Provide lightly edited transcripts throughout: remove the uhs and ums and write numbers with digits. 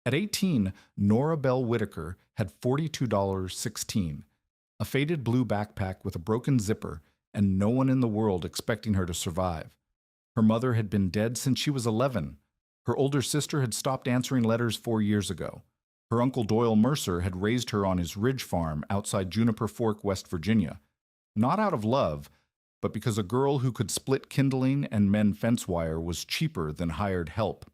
At 18, Nora Bell Whitaker had $42.16, a faded blue backpack with a broken zipper, and no one in the world expecting her to survive. Her mother had been dead since she was 11. Her older sister had stopped answering letters 4 years ago. Her uncle Doyle Mercer had raised her on his ridge farm outside Juniper Fork, West Virginia, not out of love, but because a girl who could split kindling and mend fence wire was cheaper than hired help.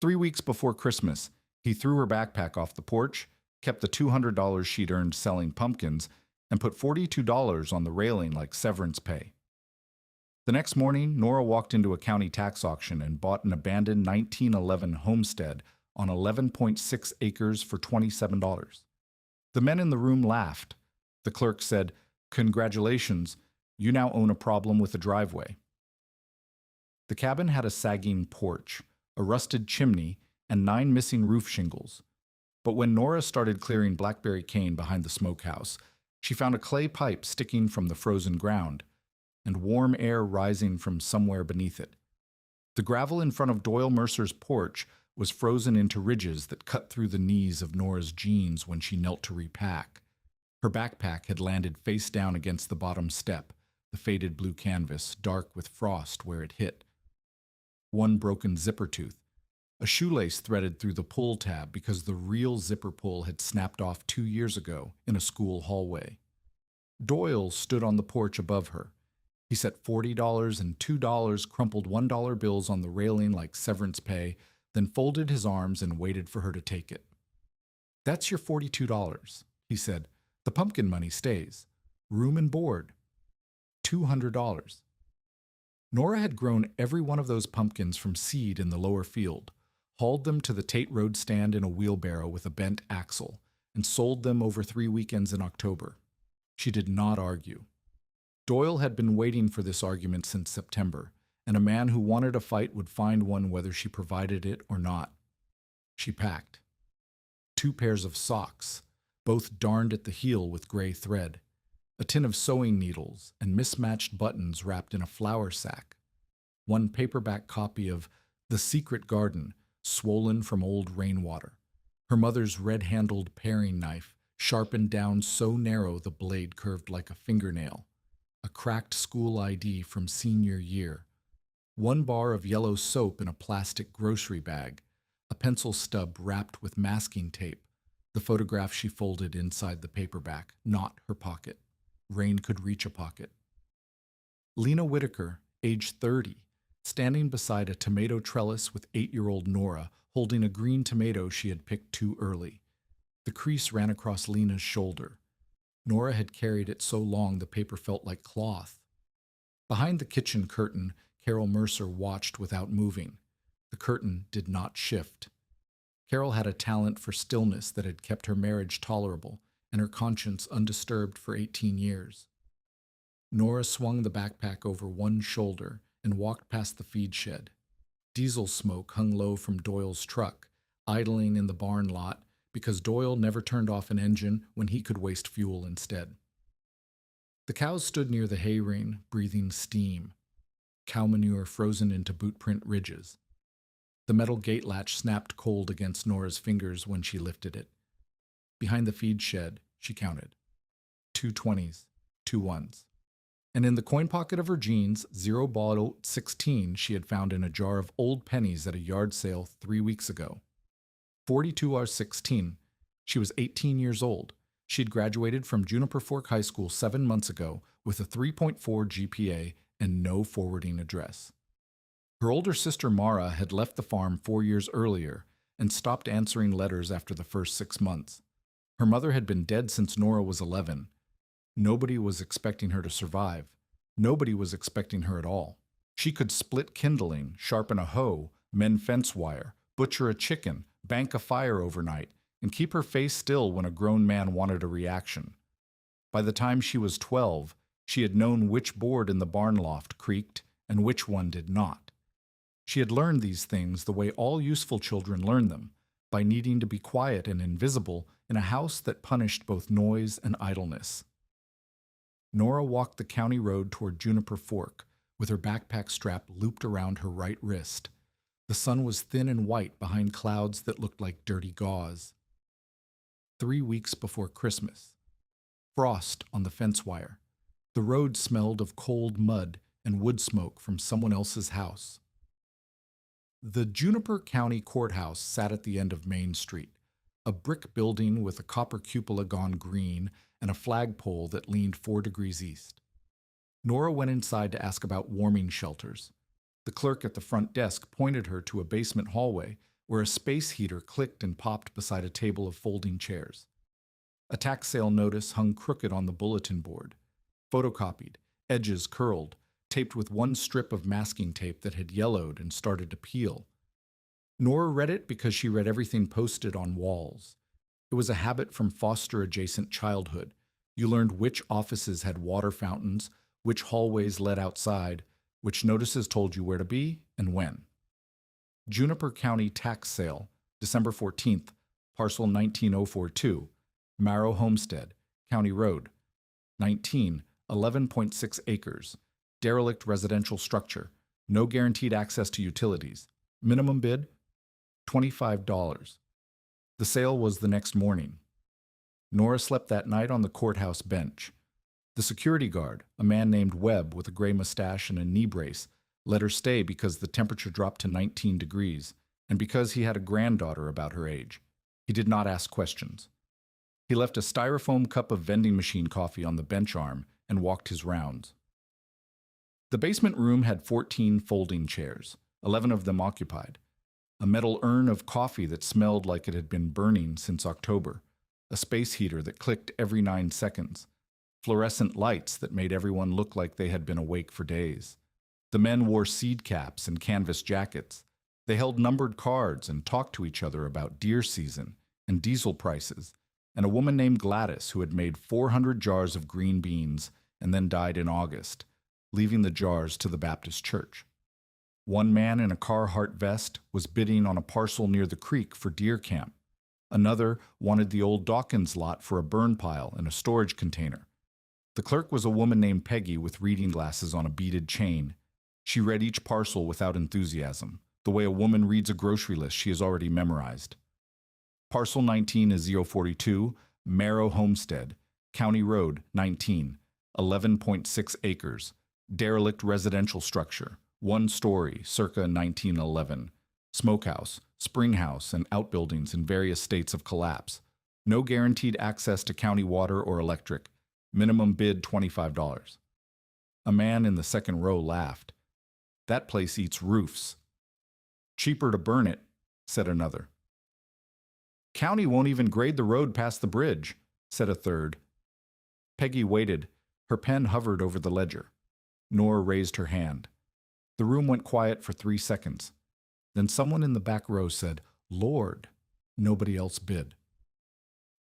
3 weeks before Christmas, he threw her backpack off the porch, kept the $200 she'd earned selling pumpkins, and put $42 on the railing like severance pay. The next morning, Nora walked into a county tax auction and bought an abandoned 1911 homestead on 11.6 acres for $27. The men in the room laughed. The clerk said, "Congratulations, you now own a problem with a driveway." The cabin had a sagging porch, a rusted chimney, and 9 missing roof shingles. But when Nora started clearing blackberry cane behind the smokehouse, she found a clay pipe sticking from the frozen ground, and warm air rising from somewhere beneath it. The gravel in front of Doyle Mercer's porch was frozen into ridges that cut through the knees of Nora's jeans when she knelt to repack. Her backpack had landed face down against the bottom step, the faded blue canvas dark with frost where it hit. One broken zipper tooth, a shoelace threaded through the pull tab because the real zipper pull had snapped off 2 years ago in a school hallway. Doyle stood on the porch above her. He set $40 and $2 crumpled $1 bills on the railing like severance pay, then folded his arms and waited for her to take it. "That's your $42, he said. "The pumpkin money stays. Room and board. $200. Nora had grown every one of those pumpkins from seed in the lower field, hauled them to the Tate Road stand in a wheelbarrow with a bent axle, and sold them over 3 weekends in October. She did not argue. Doyle had been waiting for this argument since September, and a man who wanted a fight would find one whether she provided it or not. She packed 2 pairs of socks, both darned at the heel with gray thread, a tin of sewing needles, and mismatched buttons wrapped in a flour sack, 1 paperback copy of The Secret Garden, swollen from old rainwater, her mother's red-handled paring knife, sharpened down so narrow the blade curved like a fingernail, a cracked school ID from senior year, 1 bar of yellow soap in a plastic grocery bag, a pencil stub wrapped with masking tape, the photograph she folded inside the paperback, not her pocket. Rain could reach a pocket. Lena Whitaker, age 30, standing beside a tomato trellis with 8-year-old Nora, holding a green tomato she had picked too early. The crease ran across Lena's shoulder. Nora had carried it so long the paper felt like cloth. Behind the kitchen curtain, Carol Mercer watched without moving. The curtain did not shift. Carol had a talent for stillness that had kept her marriage tolerable and her conscience undisturbed for 18 years. Nora swung the backpack over one shoulder and walked past the feed shed. Diesel smoke hung low from Doyle's truck, idling in the barn lot because Doyle never turned off an engine when he could waste fuel instead. The cows stood near the hay ring, breathing steam, cow manure frozen into bootprint ridges. The metal gate latch snapped cold against Nora's fingers when she lifted it. Behind the feed shed, she counted. 2 20s, 2 1s. And in the coin pocket of her jeans, 0 16 she had found in a jar of old pennies at a yard sale 3 weeks ago. 42R16. She was 18 years old. She'd graduated from Juniper Fork High School 7 months ago with a 3.4 GPA and no forwarding address. Her older sister Mara had left the farm 4 years earlier and stopped answering letters after the first 6 months. Her mother had been dead since Nora was 11. Nobody was expecting her to survive. Nobody was expecting her at all. She could split kindling, sharpen a hoe, mend fence wire, butcher a chicken, bank a fire overnight, and keep her face still when a grown man wanted a reaction. By the time she was 12, she had known which board in the barn loft creaked and which one did not. She had learned these things the way all useful children learn them, by needing to be quiet and invisible in a house that punished both noise and idleness. Nora walked the county road toward Juniper Fork, with her backpack strap looped around her right wrist. The sun was thin and white behind clouds that looked like dirty gauze. 3 weeks before Christmas. Frost on the fence wire. The road smelled of cold mud and wood smoke from someone else's house. The Juniper County Courthouse sat at the end of Main Street, a brick building with a copper cupola gone green and a flagpole that leaned 4 degrees east. Nora went inside to ask about warming shelters. The clerk at the front desk pointed her to a basement hallway where a space heater clicked and popped beside a table of folding chairs. A tax sale notice hung crooked on the bulletin board, photocopied, edges curled, taped with one strip of masking tape that had yellowed and started to peel. Nora read it because she read everything posted on walls. It was a habit from foster-adjacent childhood. You learned which offices had water fountains, which hallways led outside, which notices told you where to be and when. Juniper County Tax Sale, December 14th, parcel 19042, Marrow Homestead, County Road, 11.6 acres, derelict residential structure, no guaranteed access to utilities. Minimum bid, $25. The sale was the next morning. Nora slept that night on the courthouse bench. The security guard, a man named Webb with a gray mustache and a knee brace, let her stay because the temperature dropped to 19 degrees, and because he had a granddaughter about her age. He did not ask questions. He left a styrofoam cup of vending machine coffee on the bench arm and walked his rounds. The basement room had 14 folding chairs, 11 of them occupied, a metal urn of coffee that smelled like it had been burning since October, a space heater that clicked every 9 seconds, fluorescent lights that made everyone look like they had been awake for days. The men wore seed caps and canvas jackets. They held numbered cards and talked to each other about deer season and diesel prices, and a woman named Gladys who had made 400 jars of green beans and then died in August, leaving the jars to the Baptist church. One man in a Carhartt vest was bidding on a parcel near the creek for deer camp. Another wanted the old Dawkins lot for a burn pile and a storage container. The clerk was a woman named Peggy with reading glasses on a beaded chain. She read each parcel without enthusiasm, the way a woman reads a grocery list she has already memorized. Parcel 19 is 042, Marrow Homestead, County Road, 11.6 acres, derelict residential structure, 1 story, circa 1911, smokehouse, springhouse, and outbuildings in various states of collapse. No guaranteed access to county water or electric. Minimum bid $25. A man in the second row laughed. That place eats roofs. Cheaper to burn it, said another. County won't even grade the road past the bridge, said a third. Peggy waited. Her pen hovered over the ledger. Nora raised her hand. The room went quiet for 3 seconds. Then someone in the back row said, "Lord." Nobody else bid.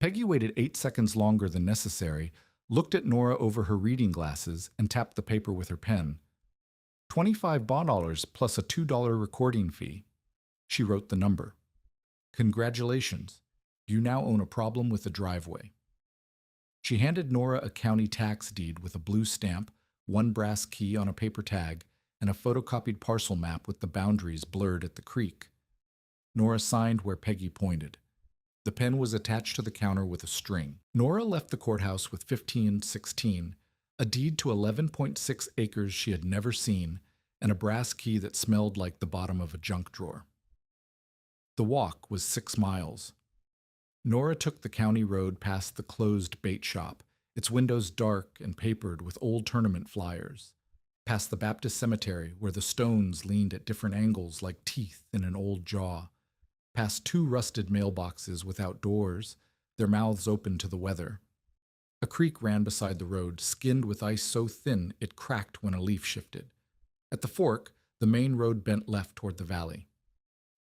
Peggy waited 8 seconds longer than necessary, looked at Nora over her reading glasses, and tapped the paper with her pen. $25 plus a $2 recording fee. She wrote the number. Congratulations. You now own a problem with the driveway. She handed Nora a county tax deed with a blue stamp, 1 brass key on a paper tag, and a photocopied parcel map with the boundaries blurred at the creek. Nora signed where Peggy pointed. The pen was attached to the counter with a string. Nora left the courthouse with 1516, a deed to 11.6 acres she had never seen, and a brass key that smelled like the bottom of a junk drawer. The walk was 6 miles. Nora took the county road past the closed bait shop, its windows dark and papered with old tournament flyers, past the Baptist cemetery where the stones leaned at different angles like teeth in an old jaw, past 2 rusted mailboxes without doors, their mouths open to the weather. A creek ran beside the road, skinned with ice so thin it cracked when a leaf shifted. At the fork, the main road bent left toward the valley.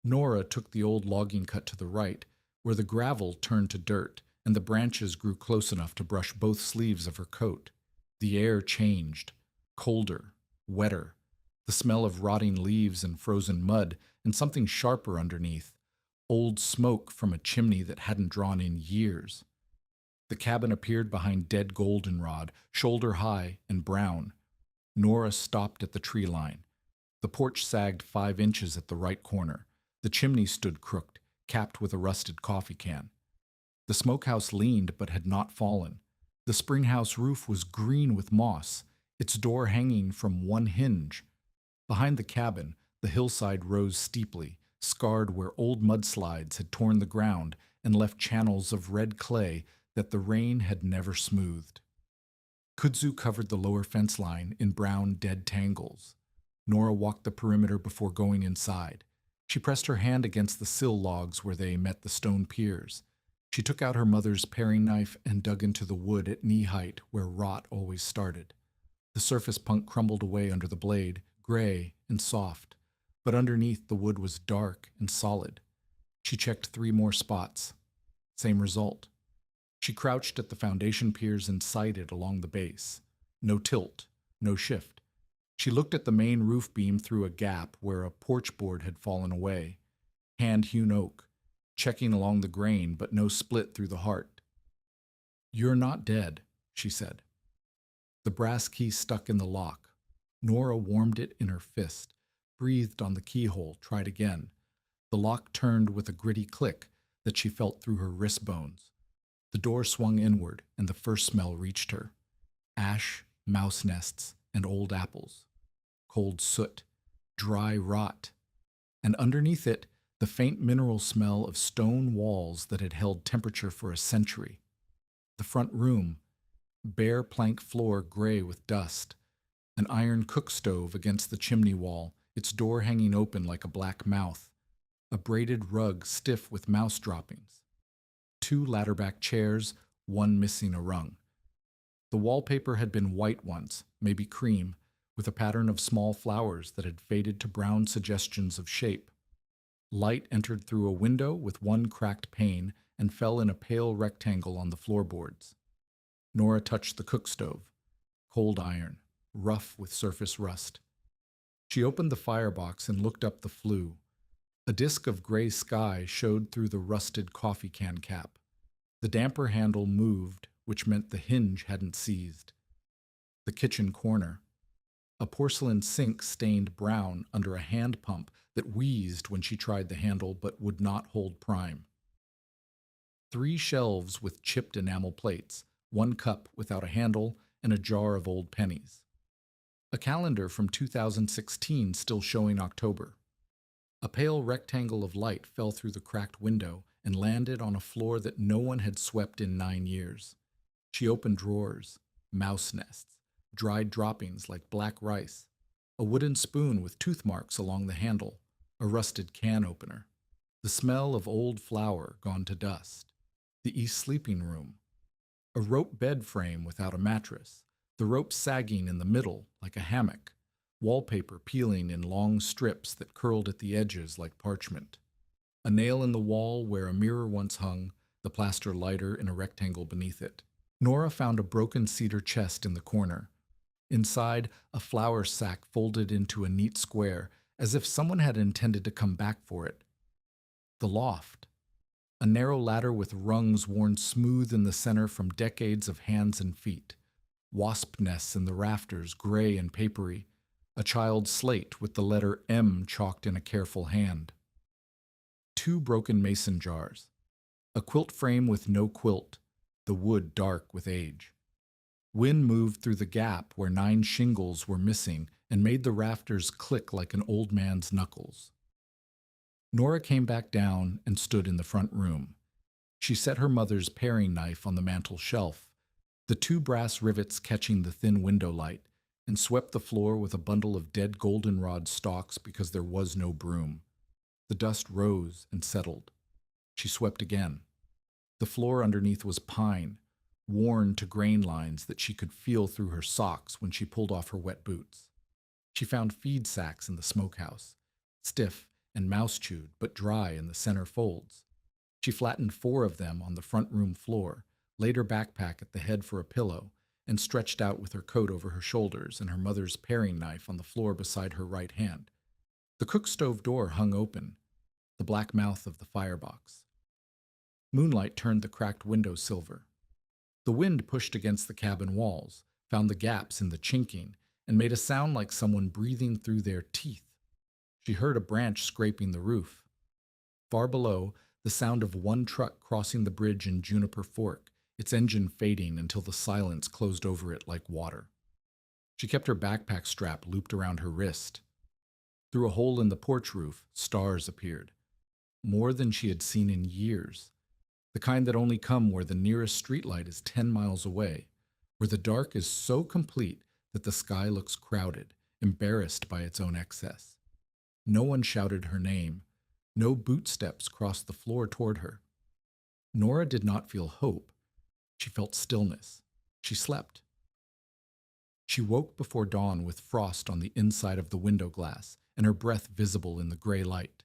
Nora took the old logging cut to the right, where the gravel turned to dirt, and the branches grew close enough to brush both sleeves of her coat. The air changed, colder, wetter, the smell of rotting leaves and frozen mud, and something sharper underneath, old smoke from a chimney that hadn't drawn in years. The cabin appeared behind dead goldenrod, shoulder high and brown. Nora stopped at the tree line. The porch sagged 5 inches at the right corner. The chimney stood crooked, capped with a rusted coffee can. The smokehouse leaned but had not fallen. The springhouse roof was green with moss, its door hanging from one hinge. Behind the cabin, the hillside rose steeply, scarred where old mudslides had torn the ground and left channels of red clay that the rain had never smoothed. Kudzu covered the lower fence line in brown, dead tangles. Nora walked the perimeter before going inside. She pressed her hand against the sill logs where they met the stone piers. She took out her mother's paring knife and dug into the wood at knee height where rot always started. The surface punk crumbled away under the blade, gray and soft, but underneath the wood was dark and solid. She checked 3 more spots. Same result. She crouched at the foundation piers and sighted along the base. No tilt, no shift. She looked at the main roof beam through a gap where a porch board had fallen away. Hand-hewn oak, checking along the grain, but no split through the heart. "You're not dead," she said. The brass key stuck in the lock. Nora warmed it in her fist, breathed on the keyhole, tried again. The lock turned with a gritty click that she felt through her wrist bones. The door swung inward, and the first smell reached her. Ash, mouse nests, and old apples. Cold soot, dry rot. And underneath it, the faint mineral smell of stone walls that had held temperature for a century. The front room, bare plank floor gray with dust. An iron cook stove against the chimney wall, its door hanging open like a black mouth. A braided rug stiff with mouse droppings. 2 ladder-back chairs, one missing a rung. The wallpaper had been white once, maybe cream, with a pattern of small flowers that had faded to brown suggestions of shape. Light entered through a window with one cracked pane and fell in a pale rectangle on the floorboards. Nora touched the cook stove. Cold iron, rough with surface rust. She opened the firebox and looked up the flue. A disk of gray sky showed through the rusted coffee can cap. The damper handle moved, which meant the hinge hadn't seized. The kitchen corner. A porcelain sink stained brown under a hand pump that wheezed when she tried the handle but would not hold prime. 3 shelves with chipped enamel plates, 1 cup without a handle, and a jar of old pennies. A calendar from 2016 still showing October. A pale rectangle of light fell through the cracked window and landed on a floor that no one had swept in 9 years. She opened drawers, mouse nests, dried droppings like black rice, a wooden spoon with tooth marks along the handle, a rusted can opener, the smell of old flour gone to dust, the east sleeping room, a rope bed frame without a mattress, the rope sagging in the middle like a hammock, wallpaper peeling in long strips that curled at the edges like parchment, a nail in the wall where a mirror once hung, the plaster lighter in a rectangle beneath it. Nora found a broken cedar chest in the corner. Inside, a flour sack folded into a neat square, as if someone had intended to come back for it. The loft. A narrow ladder with rungs worn smooth in the center from decades of hands and feet. Wasp nests in the rafters, gray and papery. A child's slate with the letter M chalked in a careful hand. 2 broken mason jars. A quilt frame with no quilt, the wood dark with age. Wind moved through the gap where 9 shingles were missing and made the rafters click like an old man's knuckles. Nora came back down and stood in the front room. She set her mother's paring knife on the mantel shelf, the 2 brass rivets catching the thin window light, and swept the floor with a bundle of dead goldenrod stalks because there was no broom. The dust rose and settled. She swept again. The floor underneath was pine, worn to grain lines that she could feel through her socks when she pulled off her wet boots. She found feed sacks in the smokehouse, stiff and mouse-chewed but dry in the center folds. She flattened 4 of them on the front room floor, laid her backpack at the head for a pillow, and stretched out with her coat over her shoulders and her mother's paring knife on the floor beside her right hand. The cook stove door hung open, the black mouth of the firebox. Moonlight turned the cracked window silver. The wind pushed against the cabin walls, found the gaps in the chinking, and made a sound like someone breathing through their teeth. She heard a branch scraping the roof. Far below, the sound of one truck crossing the bridge in Juniper Fork, its engine fading until the silence closed over it like water. She kept her backpack strap looped around her wrist. Through a hole in the porch roof, stars appeared. More than she had seen in years. The kind that only come where the nearest streetlight is 10 miles away, where the dark is so complete that the sky looks crowded, embarrassed by its own excess. No one shouted her name. No boot steps crossed the floor toward her. Nora did not feel hope. She felt stillness. She slept. She woke before dawn with frost on the inside of the window glass and her breath visible in the gray light.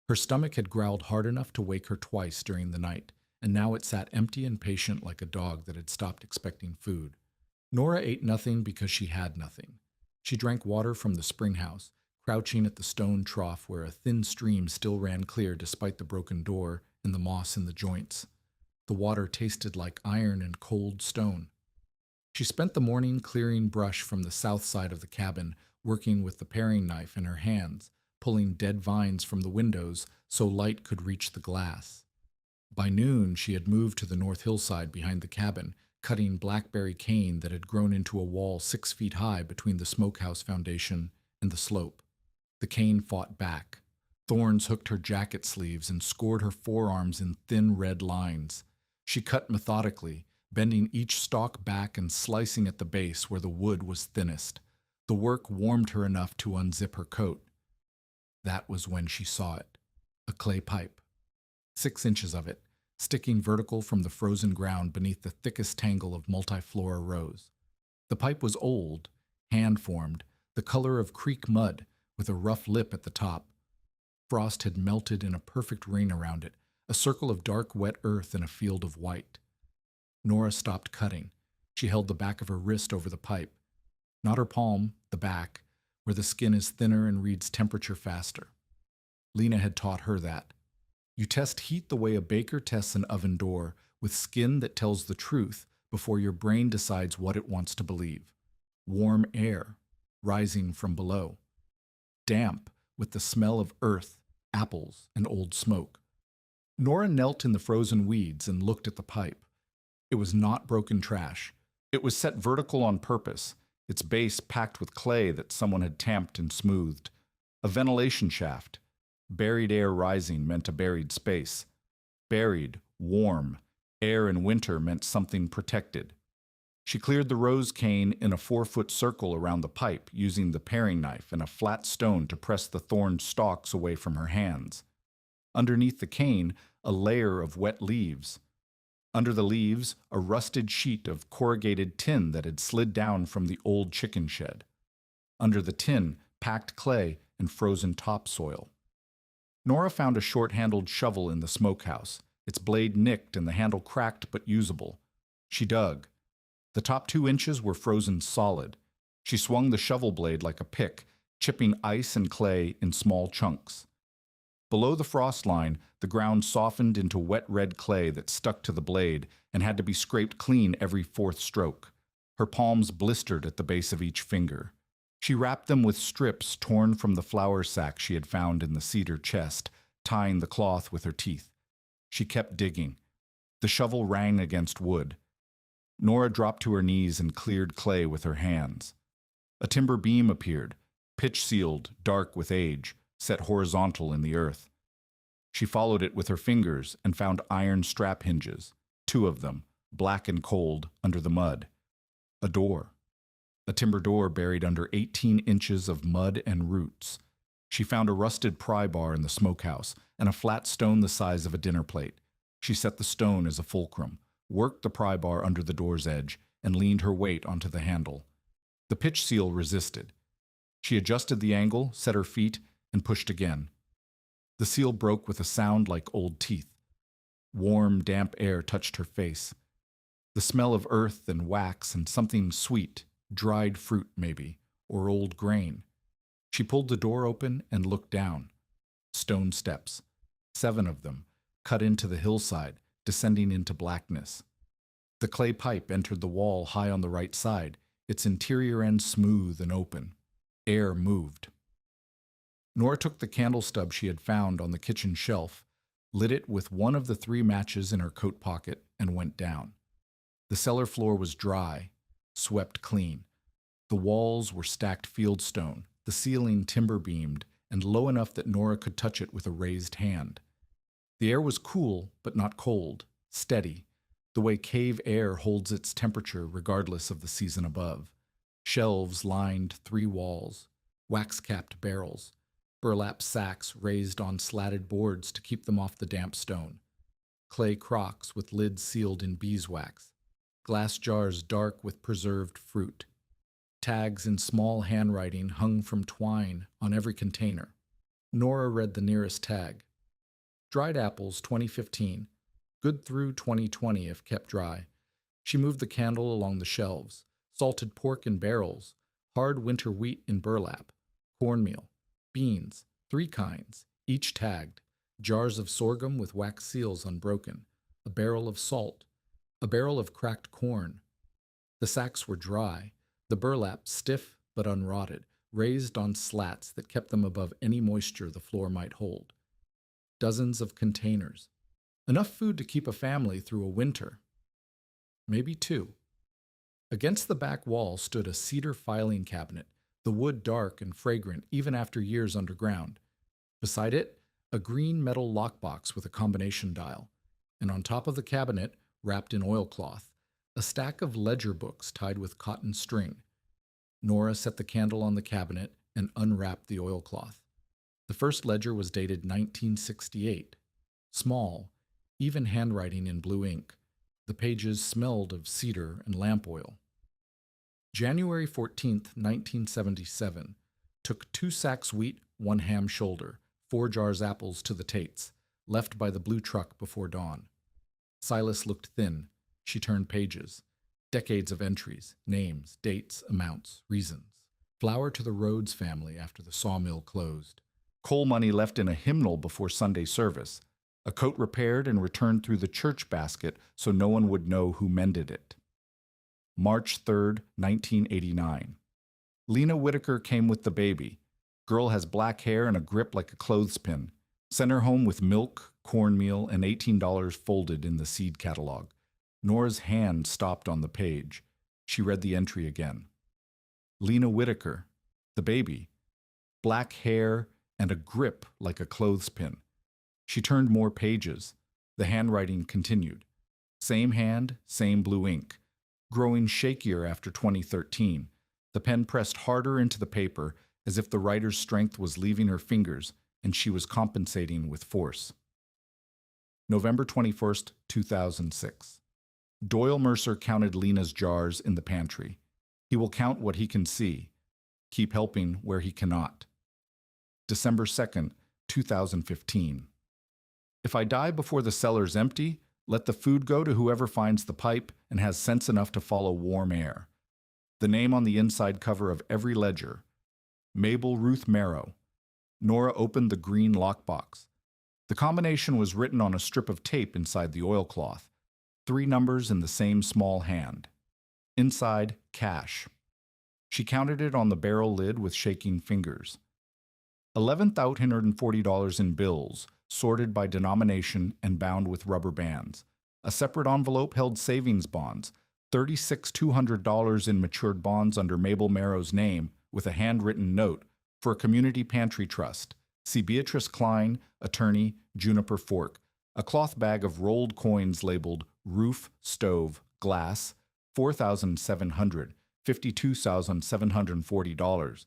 Her stomach had growled hard enough to wake her twice during the night, and now it sat empty and patient like a dog that had stopped expecting food. Nora ate nothing because she had nothing. She drank water from the spring house, crouching at the stone trough where a thin stream still ran clear despite the broken door and the moss in the joints. The water tasted like iron and cold stone. She spent the morning clearing brush from the south side of the cabin, working with the paring knife in her hands, pulling dead vines from the windows so light could reach the glass. By noon, she had moved to the north hillside behind the cabin, cutting blackberry cane that had grown into a wall 6 feet high between the smokehouse foundation and the slope. The cane fought back. Thorns hooked her jacket sleeves and scored her forearms in thin red lines. She cut methodically, bending each stalk back and slicing at the base where the wood was thinnest. The work warmed her enough to unzip her coat. That was when she saw it. A clay pipe. 6 inches of it, sticking vertical from the frozen ground beneath the thickest tangle of multiflora rose. The pipe was old, hand-formed, the color of creek mud, with a rough lip at the top. Frost had melted in a perfect ring around it, a circle of dark, wet earth in a field of white. Nora stopped cutting. She held the back of her wrist over the pipe. Not her palm, the back, where the skin is thinner and reads temperature faster. Lena had taught her that. You test heat the way a baker tests an oven door, with skin that tells the truth before your brain decides what it wants to believe. Warm air, rising from below. Damp, with the smell of earth, apples, and old smoke. Nora knelt in the frozen weeds and looked at the pipe. It was not broken trash. It was set vertical on purpose, its base packed with clay that someone had tamped and smoothed. A ventilation shaft. Buried air rising meant a buried space. Buried, warm, air in winter meant something protected. She cleared the rose cane in a 4-foot circle around the pipe, using the paring knife and a flat stone to press the thorn stalks away from her hands. Underneath the cane, a layer of wet leaves. Under the leaves, a rusted sheet of corrugated tin that had slid down from the old chicken shed. Under the tin, packed clay and frozen topsoil. Nora found a short-handled shovel in the smokehouse, its blade nicked and the handle cracked but usable. She dug. The top 2 inches were frozen solid. She swung the shovel blade like a pick, chipping ice and clay in small chunks. Below the frost line, the ground softened into wet red clay that stuck to the blade and had to be scraped clean every 4th stroke. Her palms blistered at the base of each finger. She wrapped them with strips torn from the flour sack she had found in the cedar chest, tying the cloth with her teeth. She kept digging. The shovel rang against wood. Nora dropped to her knees and cleared clay with her hands. A timber beam appeared, pitch-sealed, dark with age, set horizontal in the earth. She followed it with her fingers and found iron strap hinges, 2 of them, black and cold, under the mud. A door. A timber door buried under 18 inches of mud and roots. She found a rusted pry bar in the smokehouse and a flat stone the size of a dinner plate. She set the stone as a fulcrum, worked the pry bar under the door's edge, and leaned her weight onto the handle. The pitch seal resisted. She adjusted the angle, set her feet, and pushed again. The seal broke with a sound like old teeth. Warm, damp air touched her face. The smell of earth and wax and something sweet, dried fruit maybe, or old grain. She pulled the door open and looked down. Stone steps, 7 of them, cut into the hillside, descending into blackness. The clay pipe entered the wall high on the right side, its interior end smooth and open. Air moved. Nora took the candle stub she had found on the kitchen shelf, lit it with one of the 3 matches in her coat pocket, and went down. The cellar floor was dry, swept clean. The walls were stacked fieldstone, the ceiling timber-beamed, and low enough that Nora could touch it with a raised hand. The air was cool, but not cold, steady, the way cave air holds its temperature regardless of the season above. Shelves lined 3 walls, wax-capped barrels, burlap sacks raised on slatted boards to keep them off the damp stone, clay crocks with lids sealed in beeswax, glass jars dark with preserved fruit. Tags in small handwriting hung from twine on every container. Nora read the nearest tag. Dried apples, 2015. Good through 2020 if kept dry. She moved the candle along the shelves. Salted pork in barrels. Hard winter wheat in burlap. Cornmeal. Beans, 3 kinds, each tagged. Jars of sorghum with wax seals unbroken. A barrel of salt. A barrel of cracked corn. The sacks were dry. The burlap stiff but unrotted, raised on slats that kept them above any moisture the floor might hold. Dozens of containers. Enough food to keep a family through a winter. Maybe 2. Against the back wall stood a cedar filing cabinet, the wood dark and fragrant even after years underground. Beside it, a green metal lockbox with a combination dial, and on top of the cabinet, wrapped in oilcloth, a stack of ledger books tied with cotton string. Nora set the candle on the cabinet and unwrapped the oilcloth. The first ledger was dated 1968. Small, even handwriting in blue ink. The pages smelled of cedar and lamp oil. January 14th, 1977. Took 2 sacks wheat, 1 ham shoulder, 4 jars apples to the Tates, left by the blue truck before dawn. Silas looked thin. She turned pages. Decades of entries, names, dates, amounts, reasons. Flour to the Rhodes family after the sawmill closed. Coal money left in a hymnal before Sunday service. A coat repaired and returned through the church basket so no one would know who mended it. March 3rd, 1989. Lena Whitaker came with the baby. Girl has black hair and a grip like a clothespin. Sent her home with milk, cornmeal, and $18 folded in the seed catalog. Nora's hand stopped on the page. She read the entry again. Lena Whitaker, the baby. Black hair and a grip like a clothespin. She turned more pages. The handwriting continued. Same hand, same blue ink. Growing shakier after 2013. The pen pressed harder into the paper as if the writer's strength was leaving her fingers and she was compensating with force. November 21st, 2006. Doyle Mercer counted Lena's jars in the pantry. He will count what he can see. Keep helping where he cannot. December 2nd, 2015. If I die before the cellar's empty, let the food go to whoever finds the pipe and has sense enough to follow warm air. The name on the inside cover of every ledger. Mabel Ruth Merrow. Nora opened the green lockbox. The combination was written on a strip of tape inside the oilcloth. 3 numbers in the same small hand. Inside, cash. She counted it on the barrel lid with shaking fingers. $11,840 in bills, sorted by denomination and bound with rubber bands. A separate envelope held savings bonds, $36,200 in matured bonds under Mabel Merrow's name with a handwritten note for a community pantry trust. See Beatrice Klein, attorney, Juniper Fork. A cloth bag of rolled coins labeled roof, stove, glass, $4,700, $52,740.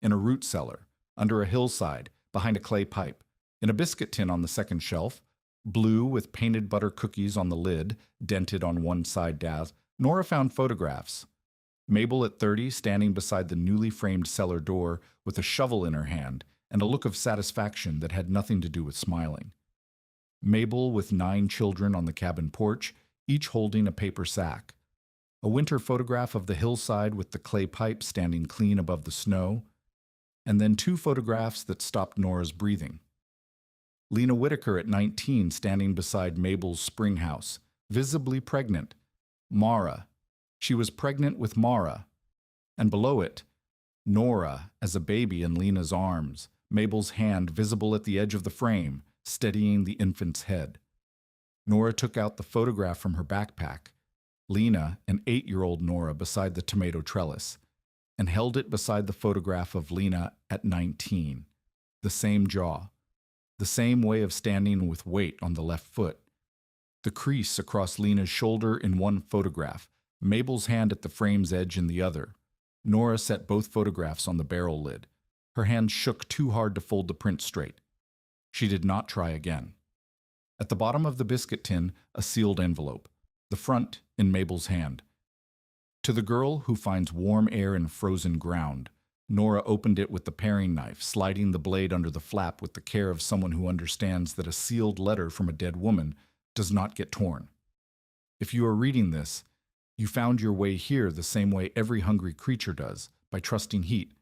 In a root cellar, under a hillside, behind a clay pipe. In a biscuit tin on the second shelf, blue with painted butter cookies on the lid, dented on one side down, Nora found photographs. Mabel at 30 standing beside the newly framed cellar door with a shovel in her hand and a look of satisfaction that had nothing to do with smiling. Mabel with 9 children on the cabin porch, each holding a paper sack. A winter photograph of the hillside with the clay pipe standing clean above the snow, and then 2 photographs that stopped Nora's breathing. Lena Whitaker at 19 standing beside Mabel's spring house, visibly pregnant. Mara. She was pregnant with Mara. And below it, Nora as a baby in Lena's arms, Mabel's hand visible at the edge of the frame, steadying the infant's head. Nora took out the photograph from her backpack, Lena and 8-year-old Nora beside the tomato trellis, and held it beside the photograph of Lena at 19. The same jaw, the same way of standing with weight on the left foot. The crease across Lena's shoulder in one photograph, Mabel's hand at the frame's edge in the other. Nora set both photographs on the barrel lid. Her hand shook too hard to fold the print straight. She did not try again. At the bottom of the biscuit tin, a sealed envelope, the front in Mabel's hand. To the girl who finds warm air in frozen ground, Nora opened it with the paring knife, sliding the blade under the flap with the care of someone who understands that a sealed letter from a dead woman does not get torn. If you are reading this, you found your way here the same way every hungry creature does, by trusting heat.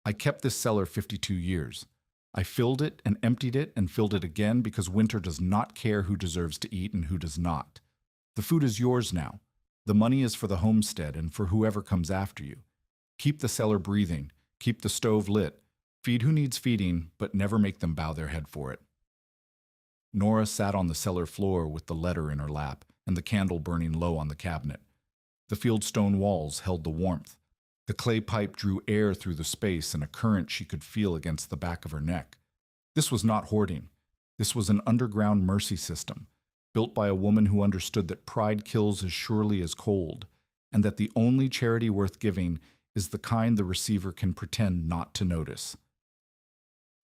I kept this cellar 52 years. I filled it and emptied it and filled it again because winter does not care who deserves to eat and who does not. The food is yours now. The money is for the homestead and for whoever comes after you. Keep the cellar breathing. Keep the stove lit. Feed who needs feeding, but never make them bow their head for it. Nora sat on the cellar floor with the letter in her lap and the candle burning low on the cabinet. The fieldstone walls held the warmth. The clay pipe drew air through the space and a current she could feel against the back of her neck. This was not hoarding. This was an underground mercy system, built by a woman who understood that pride kills as surely as cold, and that the only charity worth giving is the kind the receiver can pretend not to notice.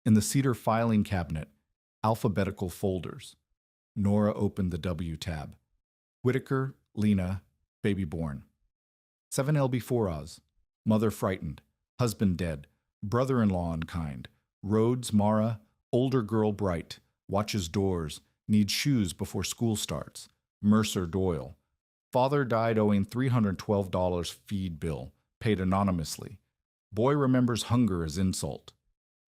In the cedar filing cabinet, alphabetical folders. Nora opened the W tab. Whitaker, Lena, baby born. 7 lb 4 Oz. Mother frightened. Husband dead. Brother-in-law unkind. Rhodes, Mara, older girl bright. Watches doors. Needs shoes before school starts. Mercer Doyle. Father died owing $312 feed bill, paid anonymously. Boy remembers hunger as insult.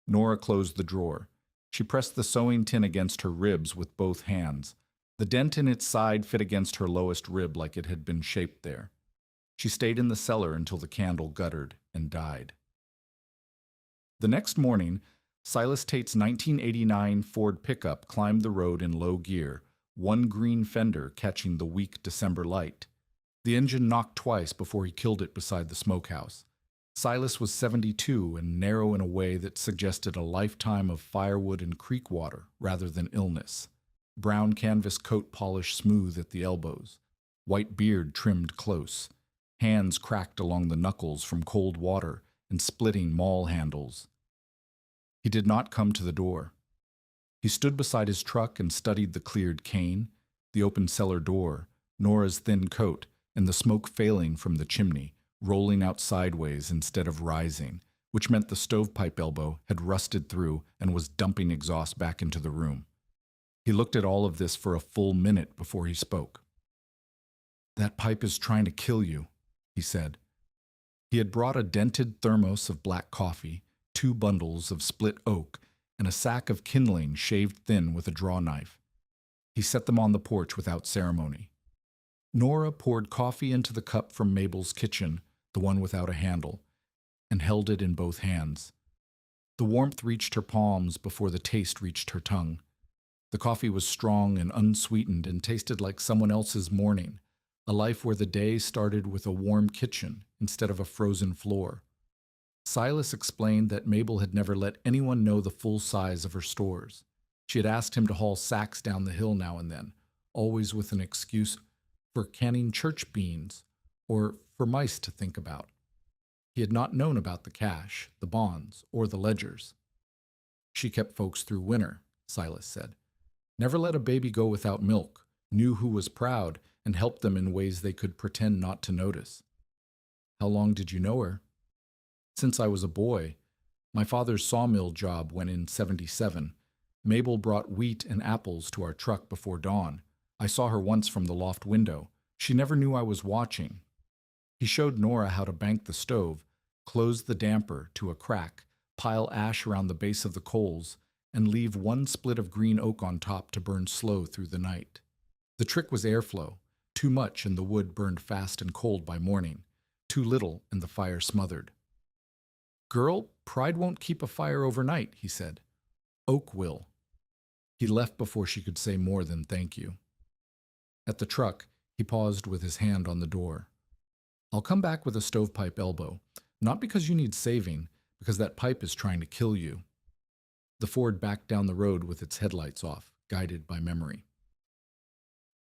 Nora closed the drawer. She pressed the sewing tin against her ribs with both hands. The dent in its side fit against her lowest rib like it had been shaped there. She stayed in the cellar until the candle guttered and died. The next morning, Silas Tate's 1989 Ford pickup climbed the road in low gear, one green fender catching the weak December light. The engine knocked twice before he killed it beside the smokehouse. Silas was 72 and narrow in a way that suggested a lifetime of firewood and creek water rather than illness. Brown canvas coat polished smooth at the elbows. White beard trimmed close. Hands cracked along the knuckles from cold water and splitting maul handles. He did not come to the door. He stood beside his truck and studied the cleared cane, the open cellar door, Nora's thin coat, and the smoke failing from the chimney, rolling out sideways instead of rising, which meant the stovepipe elbow had rusted through and was dumping exhaust back into the room. He looked at all of this for a full minute before he spoke. "That pipe is trying to kill you," he said. He had brought a dented thermos of black coffee, 2 bundles of split oak, and a sack of kindling shaved thin with a draw knife. He set them on the porch without ceremony. Nora poured coffee into the cup from Mabel's kitchen, the one without a handle, and held it in both hands. The warmth reached her palms before the taste reached her tongue. The coffee was strong and unsweetened and tasted like someone else's morning, a life where the day started with a warm kitchen instead of a frozen floor. Silas explained that Mabel had never let anyone know the full size of her stores. She had asked him to haul sacks down the hill now and then, always with an excuse for canning church beans or for mice to think about. He had not known about the cash, the bonds, or the ledgers. She kept folks through winter, Silas said. Never let a baby go without milk, knew who was proud, and helped them in ways they could pretend not to notice. How long did you know her? Since I was a boy. My father's sawmill job went in 77. Mabel brought wheat and apples to our truck before dawn. I saw her once from the loft window. She never knew I was watching. He showed Nora how to bank the stove, close the damper to a crack, pile ash around the base of the coals, and leave 1 split of green oak on top to burn slow through the night. The trick was airflow. Too much and the wood burned fast and cold by morning. Too little and the fire smothered. "Girl, Pride won't keep a fire overnight, he said. Oak will. He left before she could say more than thank you. At the truck, he paused with his hand on the door. I'll come back with a stovepipe elbow, not because you need saving, because that pipe is trying to kill you. The Ford backed down the road with its headlights off, guided by memory.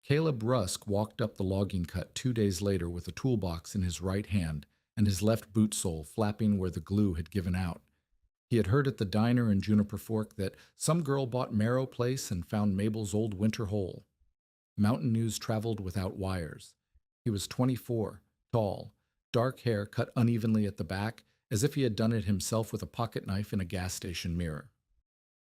Caleb Rusk walked up the logging cut 2 days later with a toolbox in his right hand and his left boot sole flapping where the glue had given out. He had heard at the diner in Juniper Fork that some girl bought Marrow Place and found Mabel's old winter hole. Mountain news traveled without wires. He was 24, tall, dark hair cut unevenly at the back, as if he had done it himself with a pocket knife in a gas station mirror.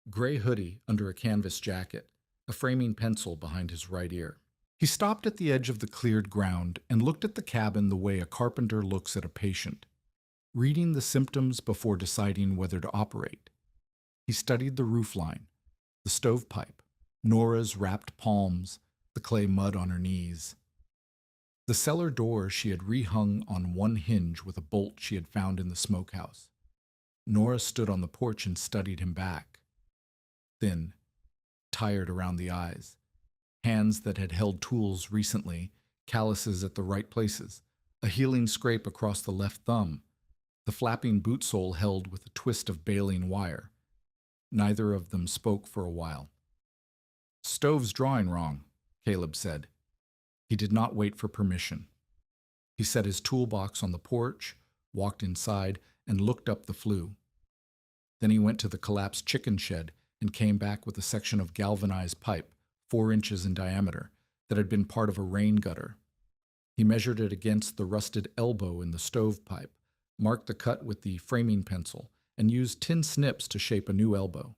Gray hoodie under a canvas jacket, a framing pencil behind his right ear. He stopped at the edge of the cleared ground and looked at the cabin the way a carpenter looks at a patient, reading the symptoms before deciding whether to operate. He studied the roofline, the stovepipe, Nora's wrapped palms, the clay mud on her knees. The cellar door she had rehung on one hinge with a bolt she had found in the smokehouse. Nora stood on the porch and studied him back. Thin, tired around the eyes, hands that had held tools recently, calluses at the right places, a healing scrape across the left thumb, the flapping boot sole held with a twist of baling wire. Neither of them spoke for a while. Stove's drawing wrong, Caleb said. He did not wait for permission. He set his toolbox on the porch, walked inside, and looked up the flue. Then he went to the collapsed chicken shed and came back with a section of galvanized pipe, 4 inches in diameter, that had been part of a rain gutter. He measured it against the rusted elbow in the stovepipe, marked the cut with the framing pencil, and used tin snips to shape a new elbow.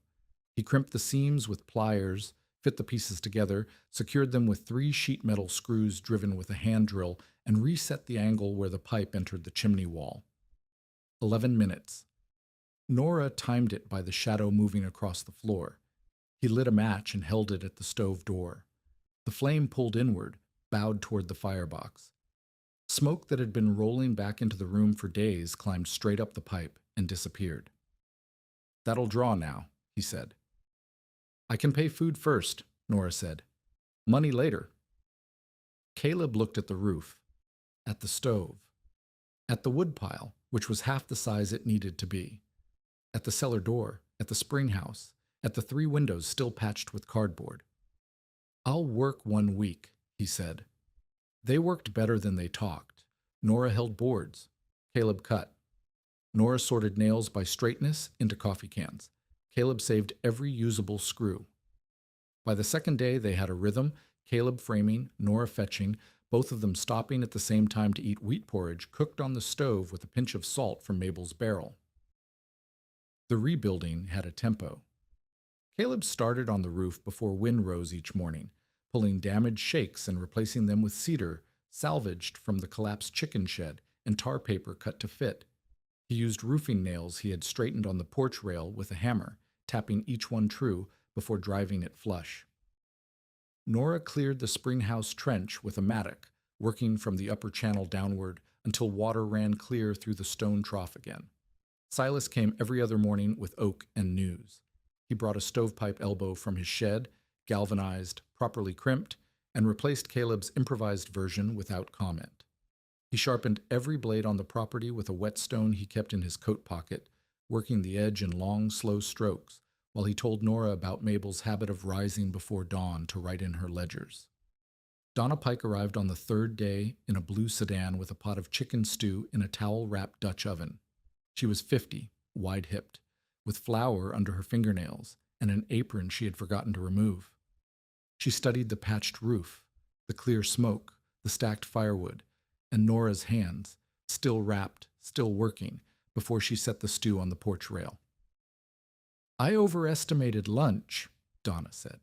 He crimped the seams with pliers, fit the pieces together, secured them with 3 sheet metal screws driven with a hand drill, and reset the angle where the pipe entered the chimney wall. 11 minutes. Nora timed it by the shadow moving across the floor. He lit a match and held it at the stove door. The flame pulled inward, bowed toward the firebox. Smoke that had been rolling back into the room for days climbed straight up the pipe and disappeared. That'll draw now, he said. I can pay food first, Nora said. Money later. Caleb looked at the roof, at the stove, at the woodpile, which was half the size it needed to be, at the cellar door, at the spring house, at the 3 windows still patched with cardboard. I'll work 1 week, he said. They worked better than they talked. Nora held boards. Caleb cut. Nora sorted nails by straightness into coffee cans. Caleb saved every usable screw. By the second day, they had a rhythm, Caleb framing, Nora fetching, both of them stopping at the same time to eat wheat porridge cooked on the stove with a pinch of salt from Mabel's barrel. The rebuilding had a tempo. Caleb started on the roof before wind rose each morning, pulling damaged shakes and replacing them with cedar, salvaged from the collapsed chicken shed, and tar paper cut to fit. He used roofing nails he had straightened on the porch rail with a hammer, tapping each one true before driving it flush. Nora cleared the spring house trench with a mattock, working from the upper channel downward until water ran clear through the stone trough again. Silas came every other morning with oak and news. He brought a stovepipe elbow from his shed, galvanized, properly crimped, and replaced Caleb's improvised version without comment. He sharpened every blade on the property with a whetstone he kept in his coat pocket, working the edge in long, slow strokes, while he told Nora about Mabel's habit of rising before dawn to write in her ledgers. Donna Pike arrived on the 3rd day in a blue sedan with a pot of chicken stew in a towel-wrapped Dutch oven. She was 50, wide-hipped, with flour under her fingernails and an apron she had forgotten to remove. She studied the patched roof, the clear smoke, the stacked firewood, and Nora's hands, still wrapped, still working, before she set the stew on the porch rail. I overestimated lunch, Donna said.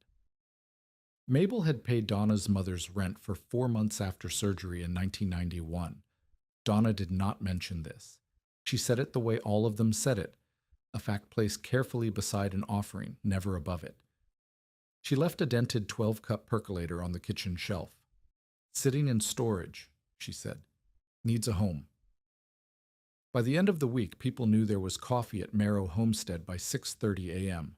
Mabel had paid Donna's mother's rent for 4 months after surgery in 1991. Donna did not mention this. She said it the way all of them said it, a fact placed carefully beside an offering, never above it. She left a dented 12-cup percolator on the kitchen shelf. Sitting in storage, she said. Needs a home. By the end of the week, people knew there was coffee at Merrow Homestead by 6:30 a.m.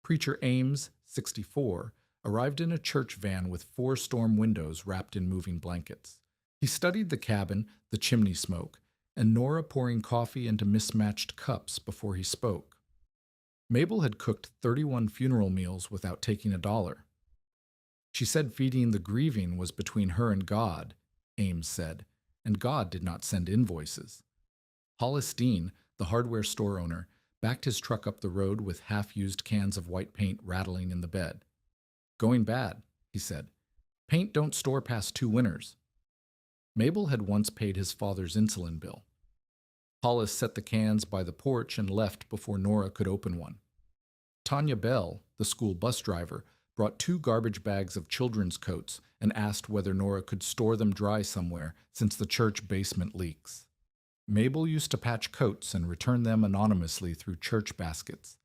Preacher Ames, 64, arrived in a church van with 4 storm windows wrapped in moving blankets. He studied the cabin, the chimney smoke, and Nora pouring coffee into mismatched cups before he spoke. Mabel had cooked 31 funeral meals without taking $1. She said feeding the grieving was between her and God, Ames said, and God did not send invoices. Hollis Dean, the hardware store owner, backed his truck up the road with half-used cans of white paint rattling in the bed. "Going bad," he said. "Paint don't store past 2 winters." Mabel had once paid his father's insulin bill. Hollis set the cans by the porch and left before Nora could open one. Tanya Bell, the school bus driver, brought 2 garbage bags of children's coats and asked whether Nora could store them dry somewhere since the church basement leaks. Mabel used to patch coats and return them anonymously through church baskets.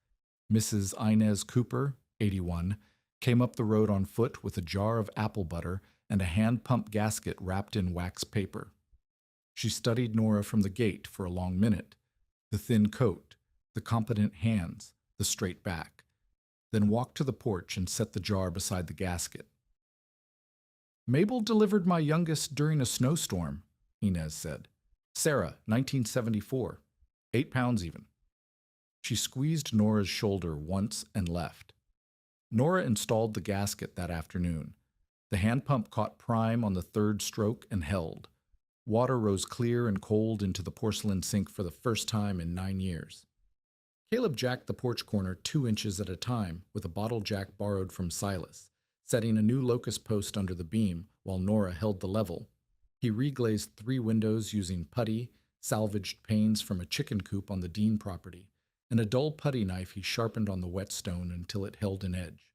Mrs. Inez Cooper, 81, came up the road on foot with a jar of apple butter and a hand-pump gasket wrapped in wax paper. She studied Nora from the gate for a long minute, the thin coat, the competent hands, the straight back, then walked to the porch and set the jar beside the gasket. "Mabel delivered my youngest during a snowstorm," Inez said. "Sarah, 1974, 8 pounds even." She squeezed Nora's shoulder once and left. Nora installed the gasket that afternoon. The hand pump caught prime on the 3rd stroke and held. Water rose clear and cold into the porcelain sink for the first time in 9 years. Caleb jacked the porch corner 2 inches at a time with a bottle jack borrowed from Silas, setting a new locust post under the beam while Nora held the level. He reglazed 3 windows using putty, salvaged panes from a chicken coop on the Dean property, and a dull putty knife he sharpened on the whetstone until it held an edge.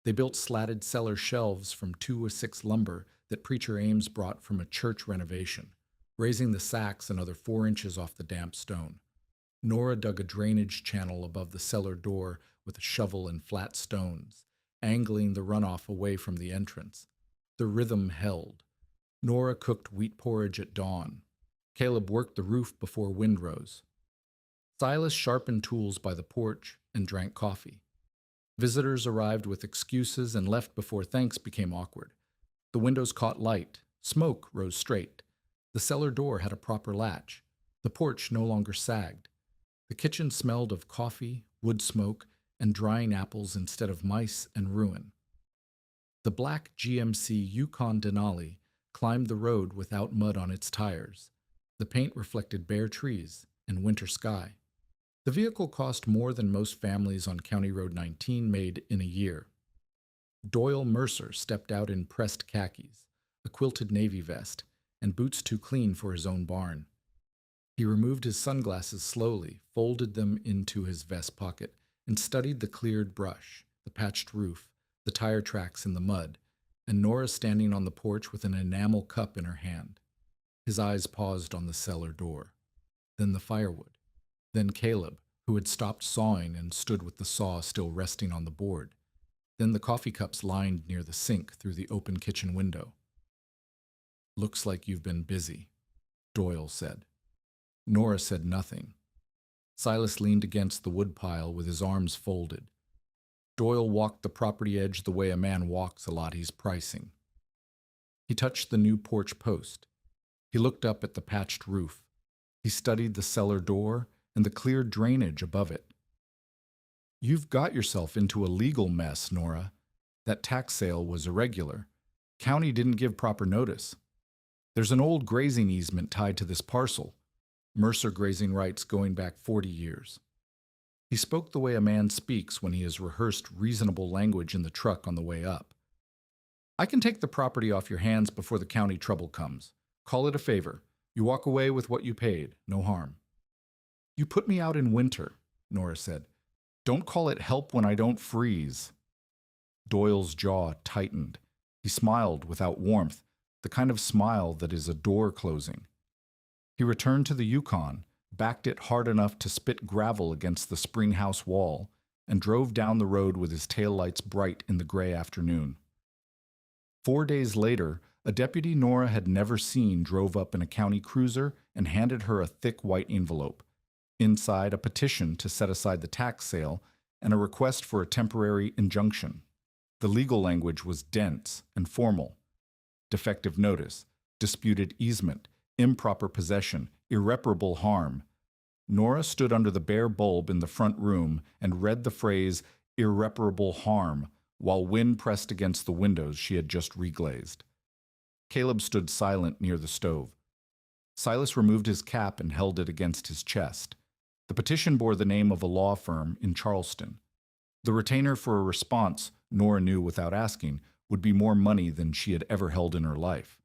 They built slatted cellar shelves from 2-6 lumber that Preacher Ames brought from a church renovation, raising the sacks another 4 inches off the damp stone. Nora dug a drainage channel above the cellar door with a shovel and flat stones, angling the runoff away from the entrance. The rhythm held. Nora cooked wheat porridge at dawn. Caleb worked the roof before wind rose. Silas sharpened tools by the porch and drank coffee. Visitors arrived with excuses and left before thanks became awkward. The windows caught light. Smoke rose straight. The cellar door had a proper latch. The porch no longer sagged. The kitchen smelled of coffee, wood smoke, and drying apples instead of mice and ruin. The black GMC Yukon Denali climbed the road without mud on its tires. The paint reflected bare trees and winter sky. The vehicle cost more than most families on County Road 19 made in a year. Doyle Mercer stepped out in pressed khakis, a quilted navy vest, and boots too clean for his own barn. He removed his sunglasses slowly, folded them into his vest pocket, and studied the cleared brush, the patched roof, the tire tracks in the mud, and Nora standing on the porch with an enamel cup in her hand. His eyes paused on the cellar door. Then the firewood. Then Caleb, who had stopped sawing and stood with the saw still resting on the board. Then the coffee cups lined near the sink through the open kitchen window. "Looks like you've been busy," Doyle said. Nora said nothing. Silas leaned against the woodpile with his arms folded. Doyle walked the property edge the way a man walks a lot he's pricing. He touched the new porch post. He looked up at the patched roof. He studied the cellar door and the cleared drainage above it. "You've got yourself into a legal mess, Nora. That tax sale was irregular. County didn't give proper notice. There's an old grazing easement tied to this parcel. Mercer grazing rights going back 40 years. He spoke the way a man speaks when he has rehearsed reasonable language in the truck on the way up. "I can take the property off your hands before the county trouble comes. Call it a favor. You walk away with what you paid, no harm." "You put me out in winter," Nora said. "Don't call it help when I don't freeze." Doyle's jaw tightened. He smiled without warmth, the kind of smile that is a door closing. He returned to the Yukon, backed it hard enough to spit gravel against the spring house wall, and drove down the road with his taillights bright in the gray afternoon. 4 days later, a deputy Nora had never seen drove up in a county cruiser and handed her a thick white envelope. Inside, a petition to set aside the tax sale and a request for a temporary injunction. The legal language was dense and formal. Defective notice, disputed easement, improper possession, irreparable harm. Nora stood under the bare bulb in the front room and read the phrase irreparable harm while wind pressed against the windows she had just reglazed. Caleb stood silent near the stove. Silas removed his cap and held it against his chest. The petition bore the name of a law firm in Charleston. The retainer for a response, Nora knew without asking, would be more money than she had ever held in her life.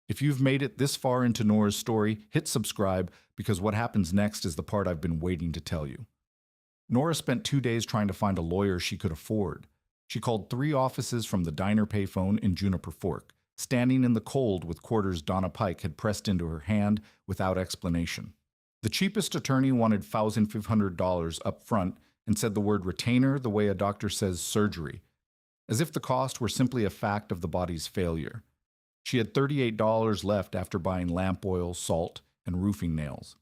If you've made it this far into Nora's story, hit subscribe because what happens next is the part I've been waiting to tell you. Nora spent 2 days trying to find a lawyer she could afford. She called 3 offices from the diner payphone in Juniper Fork, standing in the cold with quarters Donna Pike had pressed into her hand without explanation. The cheapest attorney wanted $1,500 up front and said the word retainer the way a doctor says surgery, as if the cost were simply a fact of the body's failure. She had $38 left after buying lamp oil, salt, and roofing nails.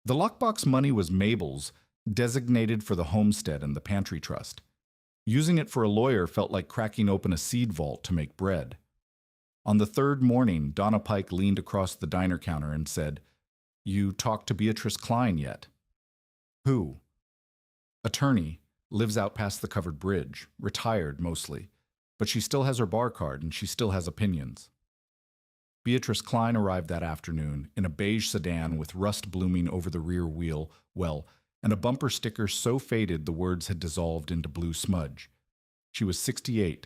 The lockbox money was Mabel's, designated for the homestead and the pantry trust. Using it for a lawyer felt like cracking open a seed vault to make bread. On the 3rd morning, Donna Pike leaned across the diner counter and said, "You talked to Beatrice Klein yet?" "Who?" "Attorney, lives out past the covered bridge, retired mostly, but she still has her bar card and she still has opinions." Beatrice Klein arrived that afternoon in a beige sedan with rust blooming over the rear wheel well, and a bumper sticker so faded the words had dissolved into blue smudge. She was 68,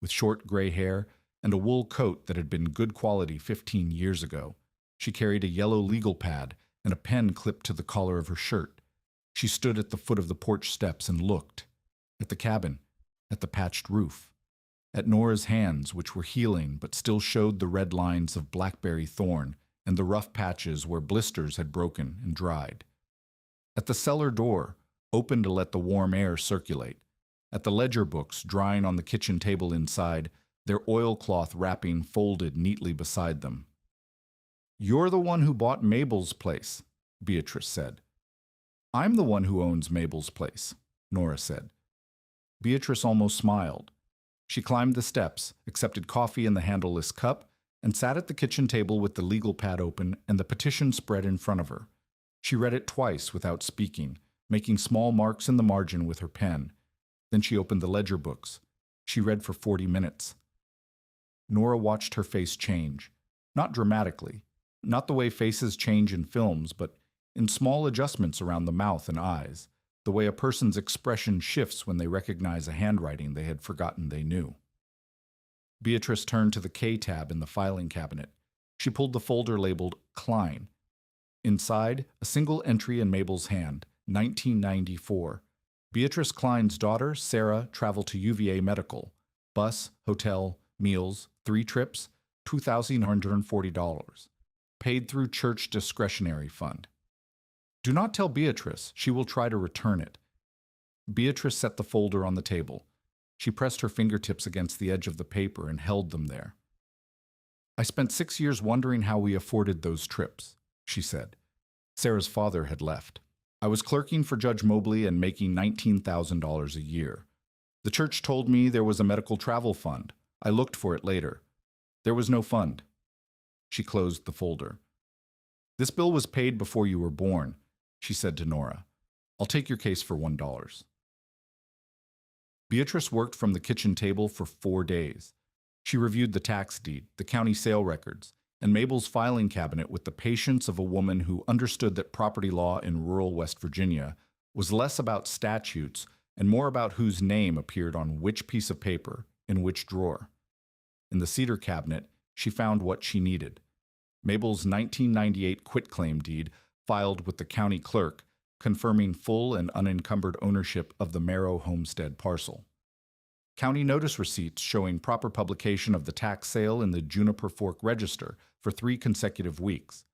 with short gray hair and a wool coat that had been good quality 15 years ago. She carried a yellow legal pad and a pen clipped to the collar of her shirt. She stood at the foot of the porch steps and looked. At the cabin, at the patched roof, at Nora's hands, which were healing but still showed the red lines of blackberry thorn and the rough patches where blisters had broken and dried. At the cellar door, open to let the warm air circulate. At the ledger books drying on the kitchen table inside, their oilcloth wrapping folded neatly beside them. "You're the one who bought Mabel's place," Beatrice said. "I'm the one who owns Mabel's place," Nora said. Beatrice almost smiled. She climbed the steps, accepted coffee in the handleless cup, and sat at the kitchen table with the legal pad open and the petition spread in front of her. She read it twice without speaking, making small marks in the margin with her pen. Then she opened the ledger books. She read for 40 minutes. Nora watched her face change, not dramatically, not the way faces change in films, but in small adjustments around the mouth and eyes, the way a person's expression shifts when they recognize a handwriting they had forgotten they knew. Beatrice turned to the K tab in the filing cabinet. She pulled the folder labeled Klein. Inside, a single entry in Mabel's hand, 1994. Beatrice Klein's daughter, Sarah, traveled to UVA Medical. Bus, hotel, meals, 3 trips, $2,140. Paid through church discretionary fund. "Do not tell Beatrice. She will try to return it." Beatrice set the folder on the table. She pressed her fingertips against the edge of the paper and held them there. "I spent 6 years wondering how we afforded those trips," she said. Sarah's father had left. "I was clerking for Judge Mobley and making $19,000 a year. The church told me there was a medical travel fund. I looked for it later. There was no fund." She closed the folder. "This bill was paid before you were born," she said to Nora. "I'll take your case for $1." Beatrice worked from the kitchen table for 4 days. She reviewed the tax deed, the county sale records, and Mabel's filing cabinet with the patience of a woman who understood that property law in rural West Virginia was less about statutes and more about whose name appeared on which piece of paper in which drawer. In the cedar cabinet, she found what she needed. Mabel's 1998 quitclaim deed filed with the county clerk, confirming full and unencumbered ownership of the Marrow homestead parcel. County notice receipts showing proper publication of the tax sale in the Juniper Fork Register for 3 consecutive weeks.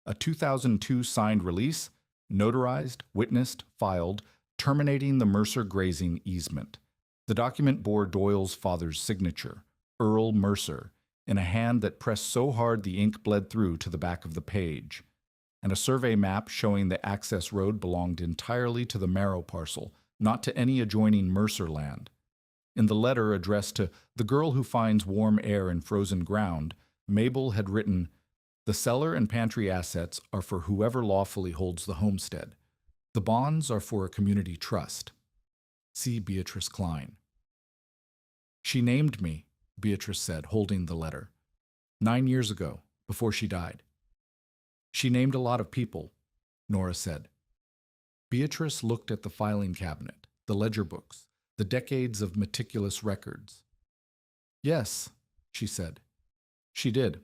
A 2002 signed release, notarized, witnessed, filed, terminating the Mercer grazing easement. The document bore Doyle's father's signature. Earl Mercer, in a hand that pressed so hard the ink bled through to the back of the page, and a survey map showing the access road belonged entirely to the Marrow parcel, not to any adjoining Mercer land. In the letter addressed to the girl who finds warm air in frozen ground, Mabel had written, "The cellar and pantry assets are for whoever lawfully holds the homestead. The bonds are for a community trust. See Beatrice Klein." "She named me," Beatrice said, holding the letter. 9 years ago, before she died. "She named a lot of people," Nora said. Beatrice looked at the filing cabinet, the ledger books, the decades of meticulous records. "Yes," she said. "She did."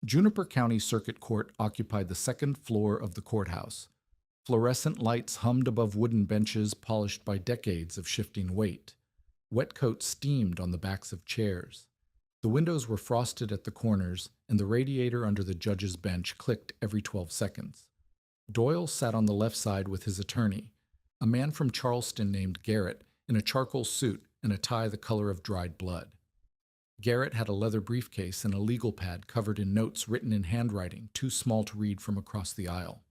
Juniper County Circuit Court occupied the second floor of the courthouse. Fluorescent lights hummed above wooden benches polished by decades of shifting weight. Wet coats steamed on the backs of chairs. The windows were frosted at the corners, and the radiator under the judge's bench clicked every 12 seconds. Doyle sat on the left side with his attorney, a man from Charleston named Garrett, in a charcoal suit and a tie the color of dried blood. Garrett had a leather briefcase and a legal pad covered in notes written in handwriting too small to read from across the aisle.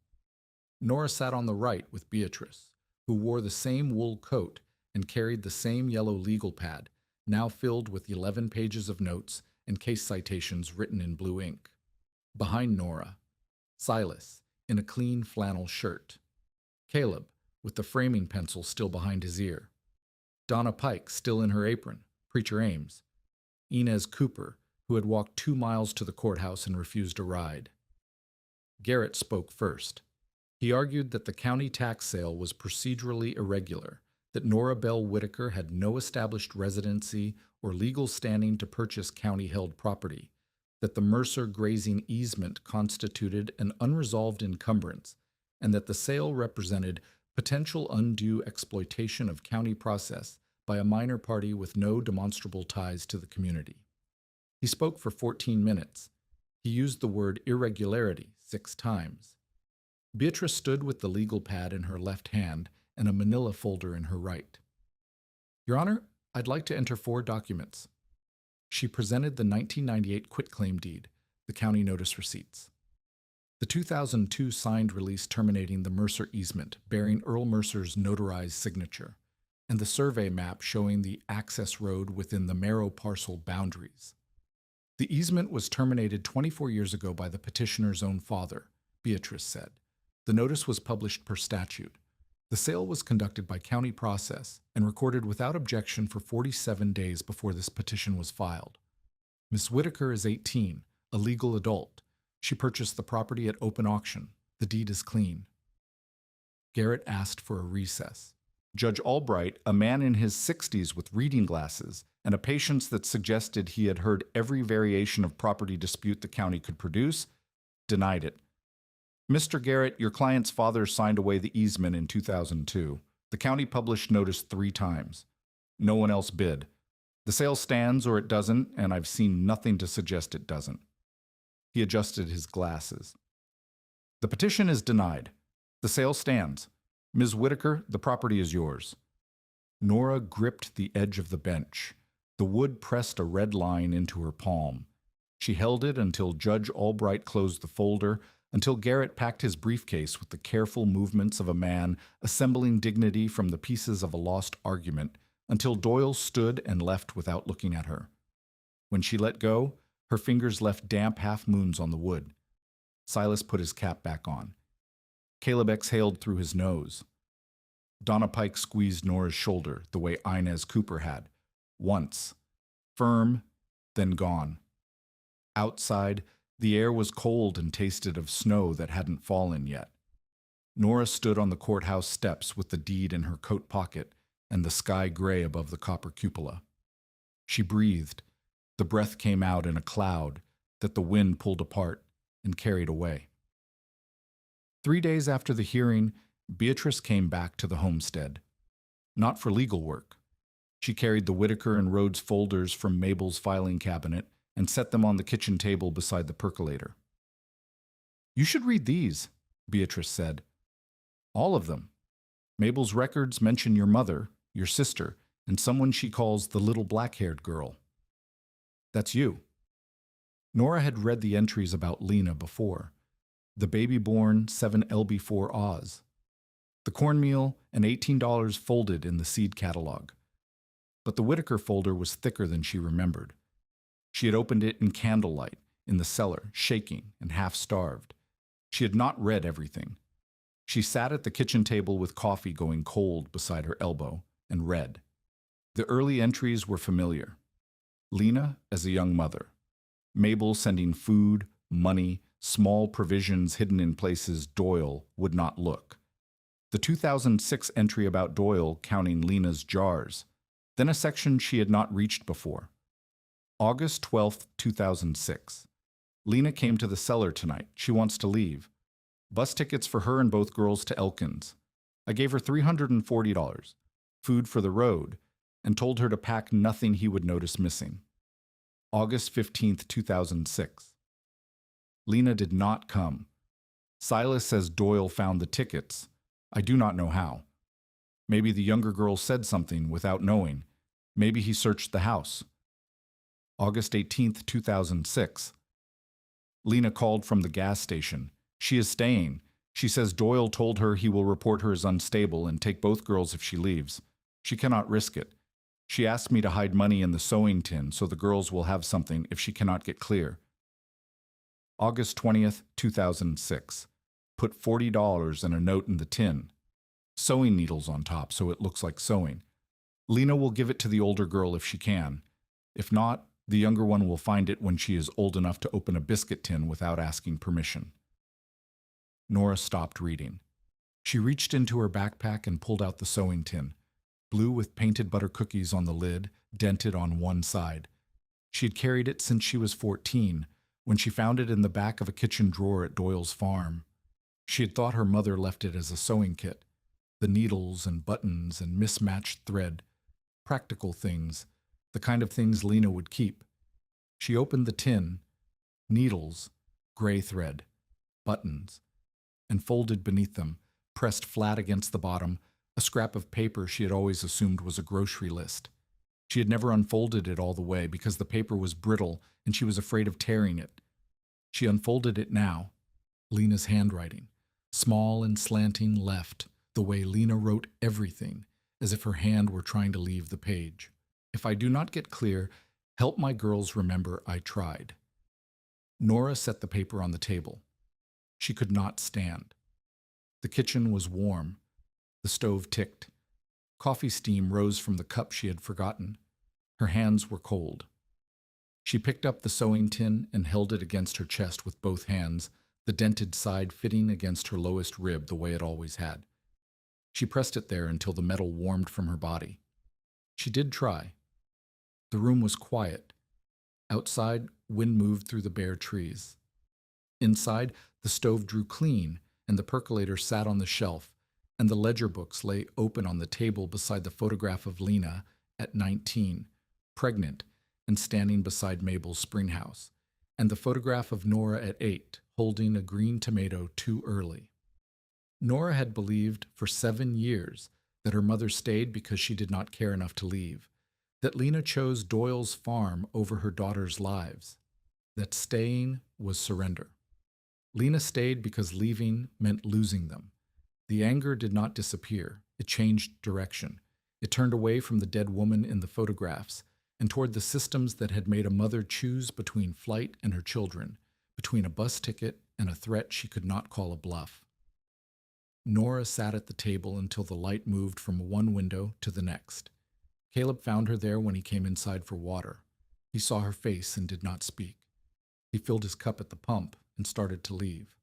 Nora sat on the right with Beatrice, who wore the same wool coat and carried the same yellow legal pad, now filled with 11 pages of notes and case citations written in blue ink. Behind Nora, Silas, in a clean flannel shirt. Caleb, with the framing pencil still behind his ear. Donna Pike, still in her apron, Preacher Ames. Inez Cooper, who had walked 2 miles to the courthouse and refused a ride. Garrett spoke first. He argued that the county tax sale was procedurally irregular, that Nora Bell Whitaker had no established residency or legal standing to purchase county-held property, that the Mercer grazing easement constituted an unresolved encumbrance, and that the sale represented potential undue exploitation of county process by a minor party with no demonstrable ties to the community. He spoke for 14 minutes. He used the word irregularity 6 times. Beatrice stood with the legal pad in her left hand and a manila folder in her right. "Your Honor, I'd like to enter 4 documents." She presented the 1998 quitclaim deed, the county notice receipts. The 2002 signed release terminating the Mercer easement, bearing Earl Mercer's notarized signature, and the survey map showing the access road within the Marrow parcel boundaries. The easement was terminated 24 years ago by the petitioner's own father, Beatrice said. The notice was published per statute. The sale was conducted by county process and recorded without objection for 47 days before this petition was filed. Miss Whitaker is 18, a legal adult. She purchased the property at open auction. The deed is clean. Garrett asked for a recess. Judge Albright, a man in his 60s with reading glasses and a patience that suggested he had heard every variation of property dispute the county could produce, denied it. "Mr. Garrett, your client's father signed away the easement in 2002. The county published notice 3 times. No one else bid. The sale stands or it doesn't, and I've seen nothing to suggest it doesn't." He adjusted his glasses. "The petition is denied. The sale stands. Ms. Whitaker, the property is yours." Nora gripped the edge of the bench. The wood pressed a red line into her palm. She held it until Judge Albright closed the folder, until Garrett packed his briefcase with the careful movements of a man assembling dignity from the pieces of a lost argument, until Doyle stood and left without looking at her. When she let go, her fingers left damp half-moons on the wood. Silas put his cap back on. Caleb exhaled through his nose. Donna Pike squeezed Nora's shoulder the way Inez Cooper had. Once. Firm, then gone. Outside, the air was cold and tasted of snow that hadn't fallen yet. Nora stood on the courthouse steps with the deed in her coat pocket and the sky gray above the copper cupola. She breathed. The breath came out in a cloud that the wind pulled apart and carried away. 3 days after the hearing, Beatrice came back to the homestead. Not for legal work. She carried the Whitaker and Rhodes folders from Mabel's filing cabinet and set them on the kitchen table beside the percolator. "You should read these," Beatrice said. "All of them. Mabel's records mention your mother, your sister, and someone she calls the little black-haired girl. That's you. Nora had read the entries about Lena before. The baby-born 7LB4 Oz. The cornmeal and $18 folded in the seed catalog. But the Whitaker folder was thicker than she remembered. She had opened it in candlelight, in the cellar, shaking and half-starved. She had not read everything. She sat at the kitchen table with coffee going cold beside her elbow and read. The early entries were familiar. Lena as a young mother. Mabel sending food, money, small provisions hidden in places Doyle would not look. The 2006 entry about Doyle counting Lena's jars. Then a section she had not reached before. August 12, 2006. Lena came to the cellar tonight. She wants to leave. Bus tickets for her and both girls to Elkins. I gave her $340, food for the road, and told her to pack nothing he would notice missing. August 15, 2006. Lena did not come. Silas says Doyle found the tickets. I do not know how. Maybe the younger girl said something without knowing. Maybe he searched the house. August 18, 2006. Lena called from the gas station. She is staying. She says Doyle told her he will report her as unstable and take both girls if she leaves. She cannot risk it. She asked me to hide money in the sewing tin so the girls will have something if she cannot get clear. August 20th, 2006. Put $40 and a note in the tin. Sewing needles on top so it looks like sewing. Lena will give it to the older girl if she can. If not, the younger one will find it when she is old enough to open a biscuit tin without asking permission. Nora stopped reading. She reached into her backpack and pulled out the sewing tin. Blue with painted butter cookies on the lid, dented on one side. She had carried it since she was 14, when she found it in the back of a kitchen drawer at Doyle's farm. She had thought her mother left it as a sewing kit. The needles and buttons and mismatched thread. Practical things, the kind of things Lena would keep. She opened the tin. Needles, gray thread, buttons, and folded beneath them, pressed flat against the bottom, a scrap of paper she had always assumed was a grocery list. She had never unfolded it all the way because the paper was brittle and she was afraid of tearing it. She unfolded it now. Lena's handwriting, small and slanting left, the way Lena wrote everything, as if her hand were trying to leave the page. If I do not get clear, help my girls remember I tried. Nora set the paper on the table. She could not stand. The kitchen was warm. The stove ticked. Coffee steam rose from the cup she had forgotten. Her hands were cold. She picked up the sewing tin and held it against her chest with both hands, the dented side fitting against her lowest rib the way it always had. She pressed it there until the metal warmed from her body. She did try. The room was quiet. Outside, wind moved through the bare trees. Inside, the stove drew clean, and the percolator sat on the shelf, and the ledger books lay open on the table beside the photograph of Lena at 19, pregnant, and standing beside Mabel's spring house, and the photograph of Nora at 8, holding a green tomato too early. Nora had believed for 7 years that her mother stayed because she did not care enough to leave, that Lena chose Doyle's farm over her daughter's lives, that staying was surrender. Lena stayed because leaving meant losing them. The anger did not disappear. It changed direction. It turned away from the dead woman in the photographs and toward the systems that had made a mother choose between flight and her children, between a bus ticket and a threat she could not call a bluff. Nora sat at the table until the light moved from one window to the next. Caleb found her there when he came inside for water. He saw her face and did not speak. He filled his cup at the pump and started to leave.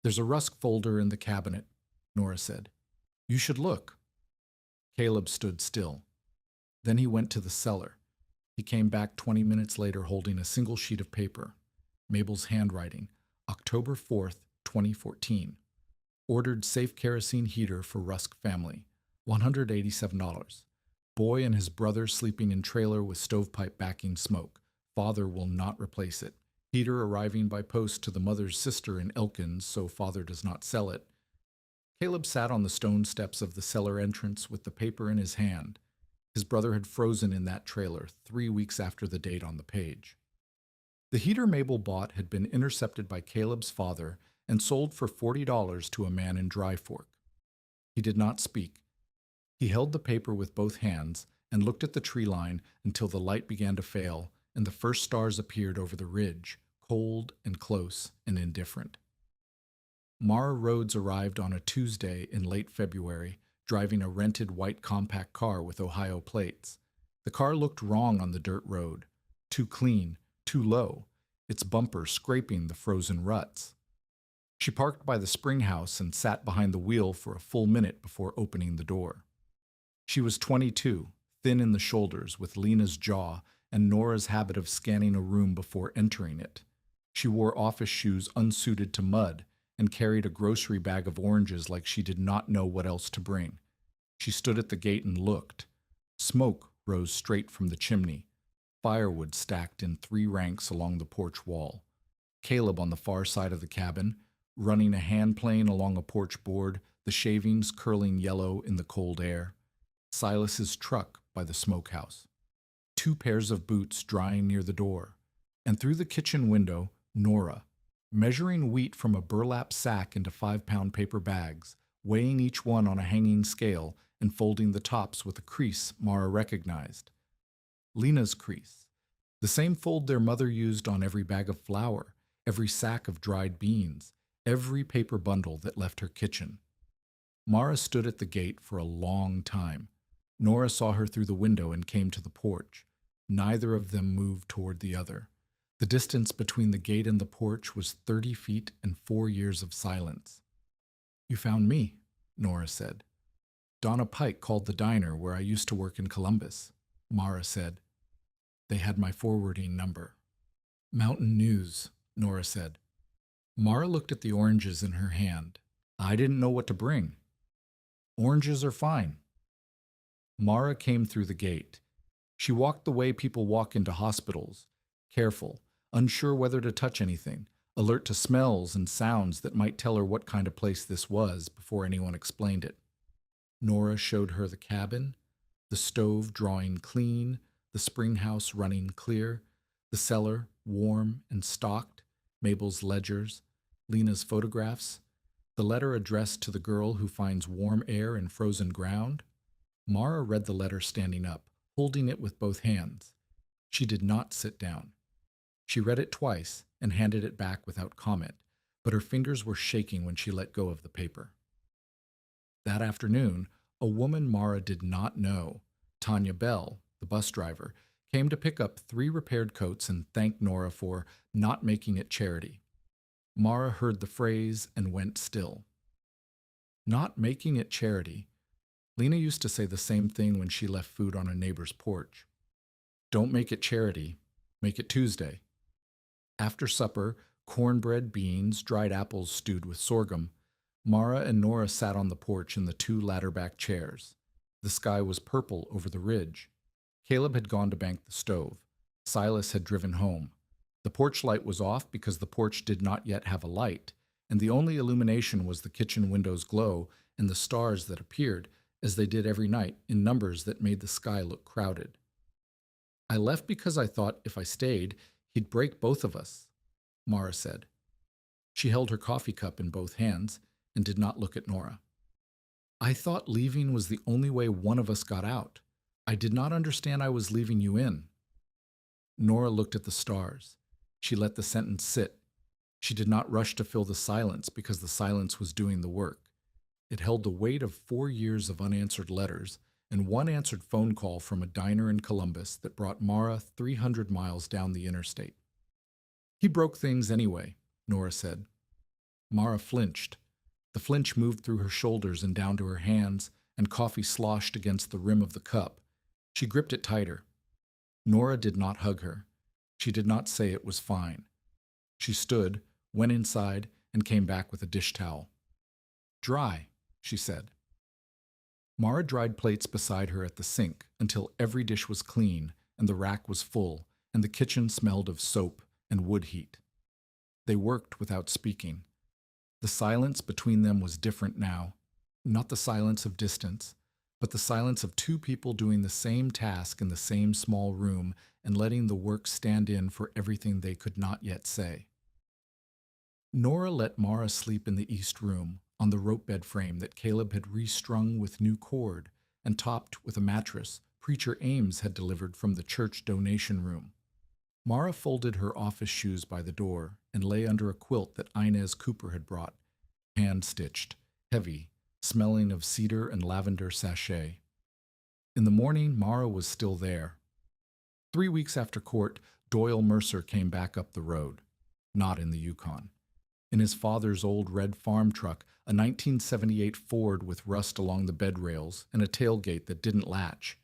"There's a Rusk folder in the cabinet," Nora said. "You should look." Caleb stood still. Then he went to the cellar. He came back 20 minutes later holding a single sheet of paper. Mabel's handwriting, October 4th, 2014. Ordered safe kerosene heater for Rusk family, $187. Boy and his brother sleeping in trailer with stovepipe backing smoke. Father will not replace it. Heater arriving by post to the mother's sister in Elkins, so father does not sell it. Caleb sat on the stone steps of the cellar entrance with the paper in his hand. His brother had frozen in that trailer 3 weeks after the date on the page. The heater Mabel bought had been intercepted by Caleb's father and sold for $40 to a man in Dry Fork. He did not speak. He held the paper with both hands and looked at the tree line until the light began to fail and the first stars appeared over the ridge, cold and close and indifferent. Mara Rhodes arrived on a Tuesday in late February, driving a rented white compact car with Ohio plates. The car looked wrong on the dirt road, too clean, too low, its bumper scraping the frozen ruts. She parked by the spring house and sat behind the wheel for a full minute before opening the door. She was 22, thin in the shoulders, with Lena's jaw and Nora's habit of scanning a room before entering it. She wore office shoes unsuited to mud and carried a grocery bag of oranges like she did not know what else to bring. She stood at the gate and looked. Smoke rose straight from the chimney, firewood stacked in 3 ranks along the porch wall. Caleb on the far side of the cabin, running a hand plane along a porch board, the shavings curling yellow in the cold air. Silas's truck by the smokehouse. 2 pairs of boots drying near the door. And through the kitchen window, Nora, measuring wheat from a burlap sack into 5-pound paper bags, weighing each one on a hanging scale and folding the tops with a crease Mara recognized. Lena's crease, the same fold their mother used on every bag of flour, every sack of dried beans, every paper bundle that left her kitchen. Mara stood at the gate for a long time. Nora saw her through the window and came to the porch. Neither of them moved toward the other. The distance between the gate and the porch was 30 feet and 4 years of silence. "You found me," Nora said. "Donna Pike called the diner where I used to work in Columbus," Mara said. "They had my forwarding number." "Mountain News," Nora said. Mara looked at the oranges in her hand. "I didn't know what to bring." "Oranges are fine." Mara came through the gate. She walked the way people walk into hospitals, careful, unsure whether to touch anything, alert to smells and sounds that might tell her what kind of place this was before anyone explained it. Nora showed her the cabin, the stove drawing clean, the spring house running clear, the cellar warm and stocked, Mabel's ledgers, Lena's photographs, the letter addressed to the girl who finds warm air in frozen ground. Mara read the letter standing up, holding it with both hands. She did not sit down. She read it twice and handed it back without comment, but her fingers were shaking when she let go of the paper. That afternoon, a woman Mara did not know, Tanya Bell, the bus driver, came to pick up 3 repaired coats and thank Nora for not making it charity. Mara heard the phrase and went still. Not making it charity. Lena used to say the same thing when she left food on a neighbor's porch. Don't make it charity, make it Tuesday. After supper, cornbread, beans, dried apples stewed with sorghum, Mara and Nora sat on the porch in the 2 ladder-back chairs. The sky was purple over the ridge. Caleb had gone to bank the stove. Silas had driven home. The porch light was off because the porch did not yet have a light, and the only illumination was the kitchen window's glow and the stars that appeared, as they did every night, in numbers that made the sky look crowded. "I left because I thought if I stayed, he'd break both of us," Mara said. She held her coffee cup in both hands and did not look at Nora. "I thought leaving was the only way one of us got out. I did not understand I was leaving you in." Nora looked at the stars. She let the sentence sit. She did not rush to fill the silence because the silence was doing the work. It held the weight of 4 years of unanswered letters and 1 answered phone call from a diner in Columbus that brought Mara 300 miles down the interstate. "He broke things anyway," Nora said. Mara flinched. The flinch moved through her shoulders and down to her hands, and coffee sloshed against the rim of the cup. She gripped it tighter. Nora did not hug her. She did not say it was fine. She stood, went inside, and came back with a dish towel. "Dry," she said. Mara dried plates beside her at the sink until every dish was clean and the rack was full and the kitchen smelled of soap and wood heat. They worked without speaking. The silence between them was different now, not the silence of distance, but the silence of two people doing the same task in the same small room and letting the work stand in for everything they could not yet say. Nora let Mara sleep in the east room on the rope bed frame that Caleb had restrung with new cord and topped with a mattress Preacher Ames had delivered from the church donation room. Mara folded her office shoes by the door and lay under a quilt that Inez Cooper had brought, hand-stitched, heavy, smelling of cedar and lavender sachet. In the morning, Mara was still there. 3 weeks after court, Doyle Mercer came back up the road, not in the Yukon. In his father's old red farm truck, a 1978 Ford with rust along the bed rails and a tailgate that didn't latch.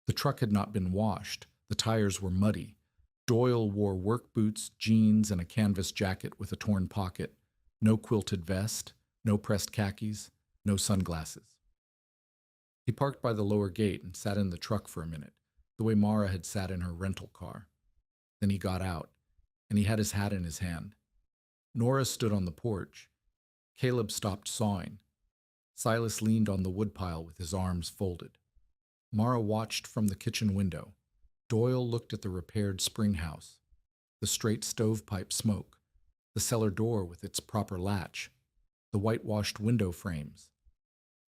The truck had not been washed. The tires were muddy. Doyle wore work boots, jeans, and a canvas jacket with a torn pocket. No quilted vest, no pressed khakis, no sunglasses. He parked by the lower gate and sat in the truck for a minute, the way Mara had sat in her rental car. Then he got out, and he had his hat in his hand. Nora stood on the porch. Caleb stopped sawing. Silas leaned on the woodpile with his arms folded. Mara watched from the kitchen window. Doyle looked at the repaired spring house, the straight stovepipe smoke, the cellar door with its proper latch, the whitewashed window frames,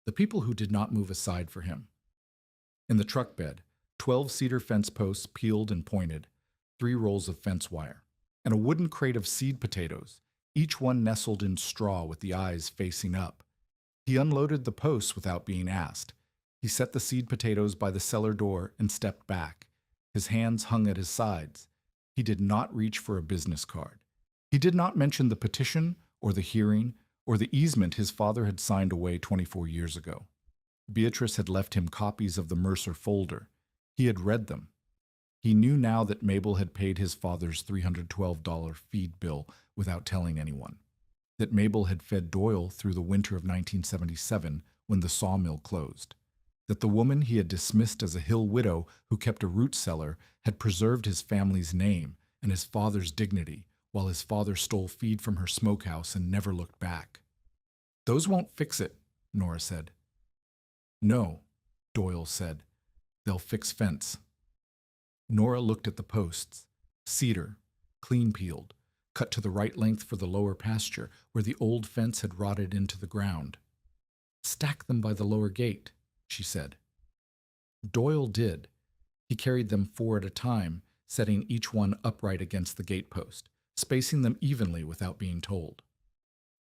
the people who did not move aside for him. In the truck bed, 12 cedar fence posts peeled and pointed, 3 rolls of fence wire, and a wooden crate of seed potatoes, each one nestled in straw with the eyes facing up. He unloaded the posts without being asked. He set the seed potatoes by the cellar door and stepped back. His hands hung at his sides. He did not reach for a business card. He did not mention the petition or the hearing or the easement his father had signed away 24 years ago. Beatrice had left him copies of the Mercer folder. He had read them. He knew now that Mabel had paid his father's $312 feed bill without telling anyone, that Mabel had fed Doyle through the winter of 1977 when the sawmill closed, that the woman he had dismissed as a hill widow who kept a root cellar had preserved his family's name and his father's dignity while his father stole feed from her smokehouse and never looked back. "Those won't fix it," Nora said. "No," Doyle said. "They'll fix fence." Nora looked at the posts. Cedar, clean peeled, cut to the right length for the lower pasture where the old fence had rotted into the ground. "Stack them by the lower gate," she said. Doyle did. He carried them 4 at a time, setting each one upright against the gatepost, spacing them evenly without being told.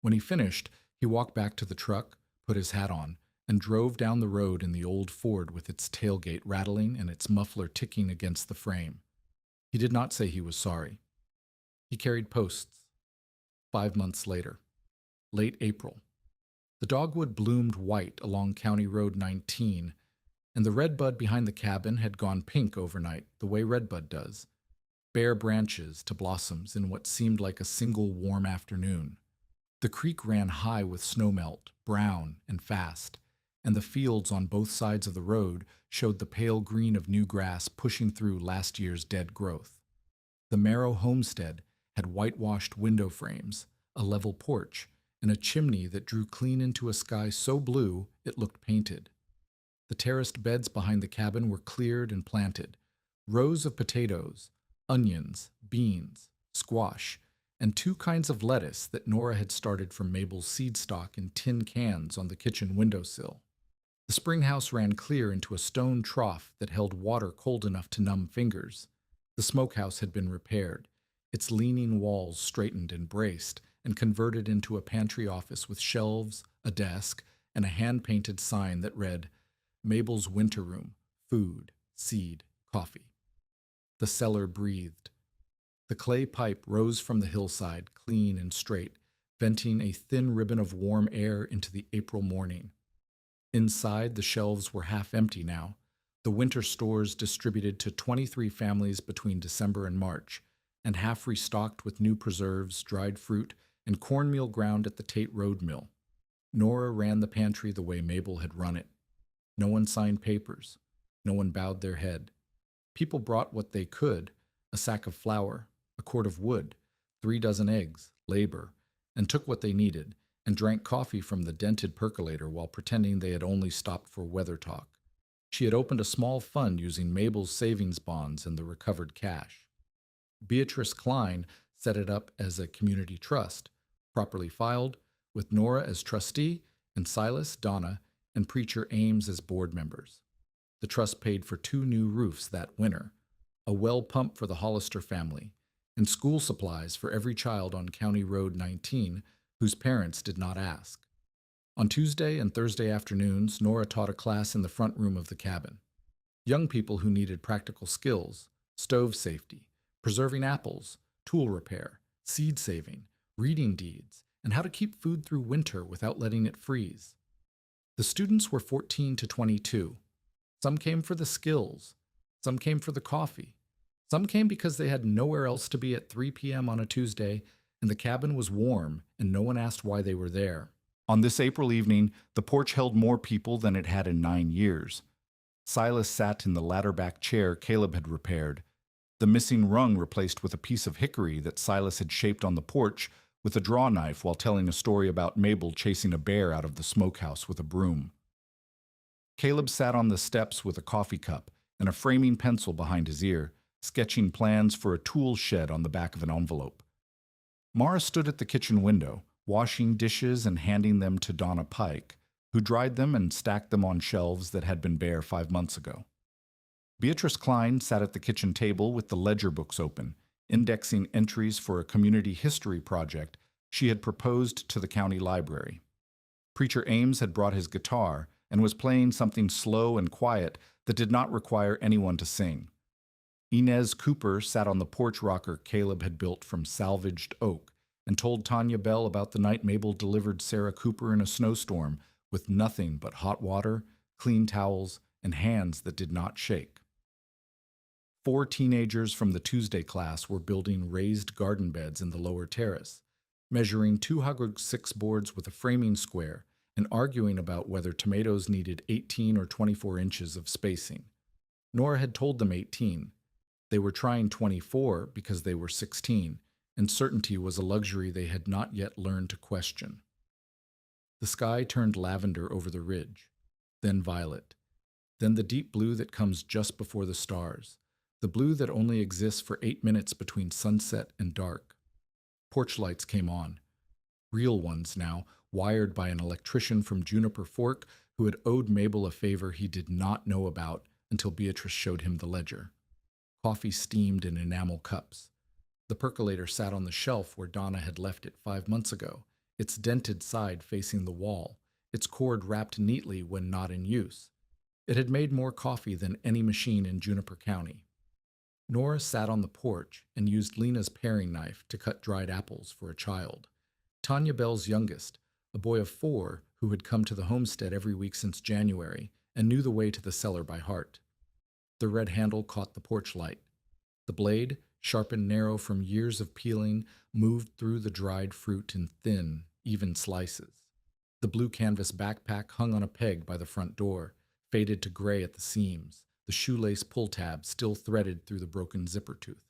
When he finished, he walked back to the truck, put his hat on, and drove down the road in the old Ford with its tailgate rattling and its muffler ticking against the frame. He did not say he was sorry. He carried posts. 5 months later, late April, the dogwood bloomed white along County Road 19, and the redbud behind the cabin had gone pink overnight, the way redbud does, bare branches to blossoms in what seemed like a single warm afternoon. The creek ran high with snowmelt, brown and fast, and the fields on both sides of the road showed the pale green of new grass pushing through last year's dead growth. The Marrow homestead had whitewashed window frames, a level porch, and a chimney that drew clean into a sky so blue it looked painted. The terraced beds behind the cabin were cleared and planted. Rows of potatoes, onions, beans, squash, and 2 kinds of lettuce that Nora had started from Mabel's seed stock in tin cans on the kitchen windowsill. The spring house ran clear into a stone trough that held water cold enough to numb fingers. The smokehouse had been repaired, its leaning walls straightened and braced, and converted into a pantry office with shelves, a desk, and a hand-painted sign that read, "Mabel's Winter Room, Food, Seed, Coffee." The cellar breathed. The clay pipe rose from the hillside, clean and straight, venting a thin ribbon of warm air into the April morning. Inside, the shelves were half empty now, the winter stores distributed to 23 families between December and March, and half restocked with new preserves, dried fruit, and cornmeal ground at the Tate Road Mill. Nora ran the pantry the way Mabel had run it. No one signed papers. No one bowed their head. People brought what they could, a sack of flour, a quart of wood, 3 dozen eggs, labor, and took what they needed, and drank coffee from the dented percolator while pretending they had only stopped for weather talk. She had opened a small fund using Mabel's savings bonds and the recovered cash. Beatrice Klein set it up as a community trust, properly filed, with Nora as trustee and Silas, Donna, and preacher Ames as board members. The trust paid for 2 new roofs that winter, a well pump for the Hollister family, and school supplies for every child on County Road 19 whose parents did not ask. On Tuesday and Thursday afternoons, Nora taught a class in the front room of the cabin. Young people who needed practical skills, stove safety, preserving apples, tool repair, seed saving, reading deeds, and how to keep food through winter without letting it freeze. The students were 14 to 22. Some came for the skills. Some came for the coffee. Some came because they had nowhere else to be at 3 p.m. on a Tuesday, and the cabin was warm, and no one asked why they were there. On this April evening, the porch held more people than it had in 9 years. Silas sat in the ladder-back chair Caleb had repaired, the missing rung replaced with a piece of hickory that Silas had shaped on the porch with a draw knife while telling a story about Mabel chasing a bear out of the smokehouse with a broom. Caleb sat on the steps with a coffee cup and a framing pencil behind his ear, sketching plans for a tool shed on the back of an envelope. Mara stood at the kitchen window, washing dishes and handing them to Donna Pike, who dried them and stacked them on shelves that had been bare 5 months ago. Beatrice Klein sat at the kitchen table with the ledger books open, indexing entries for a community history project she had proposed to the county library. Preacher Ames had brought his guitar and was playing something slow and quiet that did not require anyone to sing. Inez Cooper sat on the porch rocker Caleb had built from salvaged oak and told Tanya Bell about the night Mabel delivered Sarah Cooper in a snowstorm with nothing but hot water, clean towels, and hands that did not shake. 4 teenagers from the Tuesday class were building raised garden beds in the lower terrace, measuring 206 boards with a framing square and arguing about whether tomatoes needed 18 or 24 inches of spacing. Nora had told them 18. They were trying 24 because they were 16, and certainty was a luxury they had not yet learned to question. The sky turned lavender over the ridge, then violet, then the deep blue that comes just before the stars, the blue that only exists for 8 minutes between sunset and dark. Porch lights came on, real ones now, wired by an electrician from Juniper Fork who had owed Mabel a favor he did not know about until Beatrice showed him the ledger. Coffee steamed in enamel cups. The percolator sat on the shelf where Donna had left it 5 months ago, its dented side facing the wall, its cord wrapped neatly when not in use. It had made more coffee than any machine in Juniper County. Nora sat on the porch and used Lena's paring knife to cut dried apples for a child. Tanya Bell's youngest, a boy of 4 who had come to the homestead every week since January and knew the way to the cellar by heart. The red handle caught the porch light. The blade, sharp and narrow from years of peeling, moved through the dried fruit in thin, even slices. The blue canvas backpack hung on a peg by the front door, faded to gray at the seams, the shoelace pull tab still threaded through the broken zipper tooth.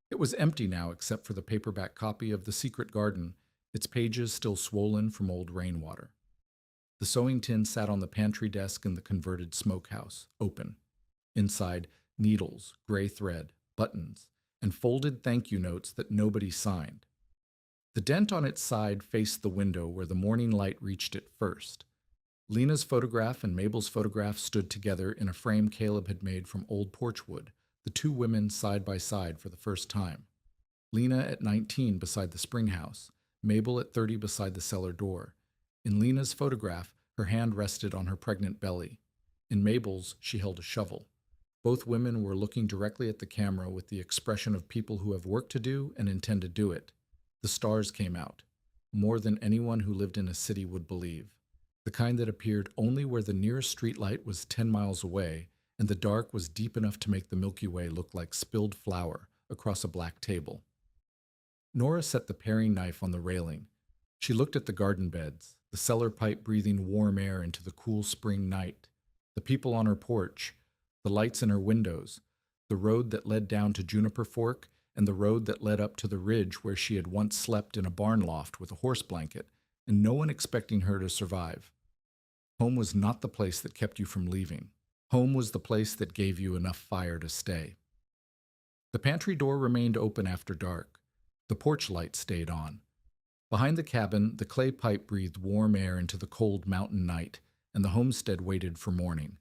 It was empty now except for the paperback copy of The Secret Garden, its pages still swollen from old rainwater. The sewing tin sat on the pantry desk in the converted smokehouse, open. Inside, needles, gray thread, buttons, and folded thank you notes that nobody signed. The dent on its side faced the window where the morning light reached it first. Lena's photograph and Mabel's photograph stood together in a frame Caleb had made from old porch wood, the 2 women side by side for the first time. Lena at 19 beside the spring house, Mabel at 30 beside the cellar door. In Lena's photograph, her hand rested on her pregnant belly. In Mabel's, she held a shovel. Both women were looking directly at the camera with the expression of people who have work to do and intend to do it. The stars came out, more than anyone who lived in a city would believe. The kind that appeared only where the nearest streetlight was 10 miles away, and the dark was deep enough to make the Milky Way look like spilled flour across a black table. Nora set the paring knife on the railing. She looked at the garden beds, the cellar pipe breathing warm air into the cool spring night, the people on her porch, the lights in her windows, the road that led down to Juniper Fork, and the road that led up to the ridge where she had once slept in a barn loft with a horse blanket, and no one expecting her to survive. Home was not the place that kept you from leaving. Home was the place that gave you enough fire to stay. The pantry door remained open after dark. The porch light stayed on. Behind the cabin, the clay pipe breathed warm air into the cold mountain night, and the homestead waited for morning.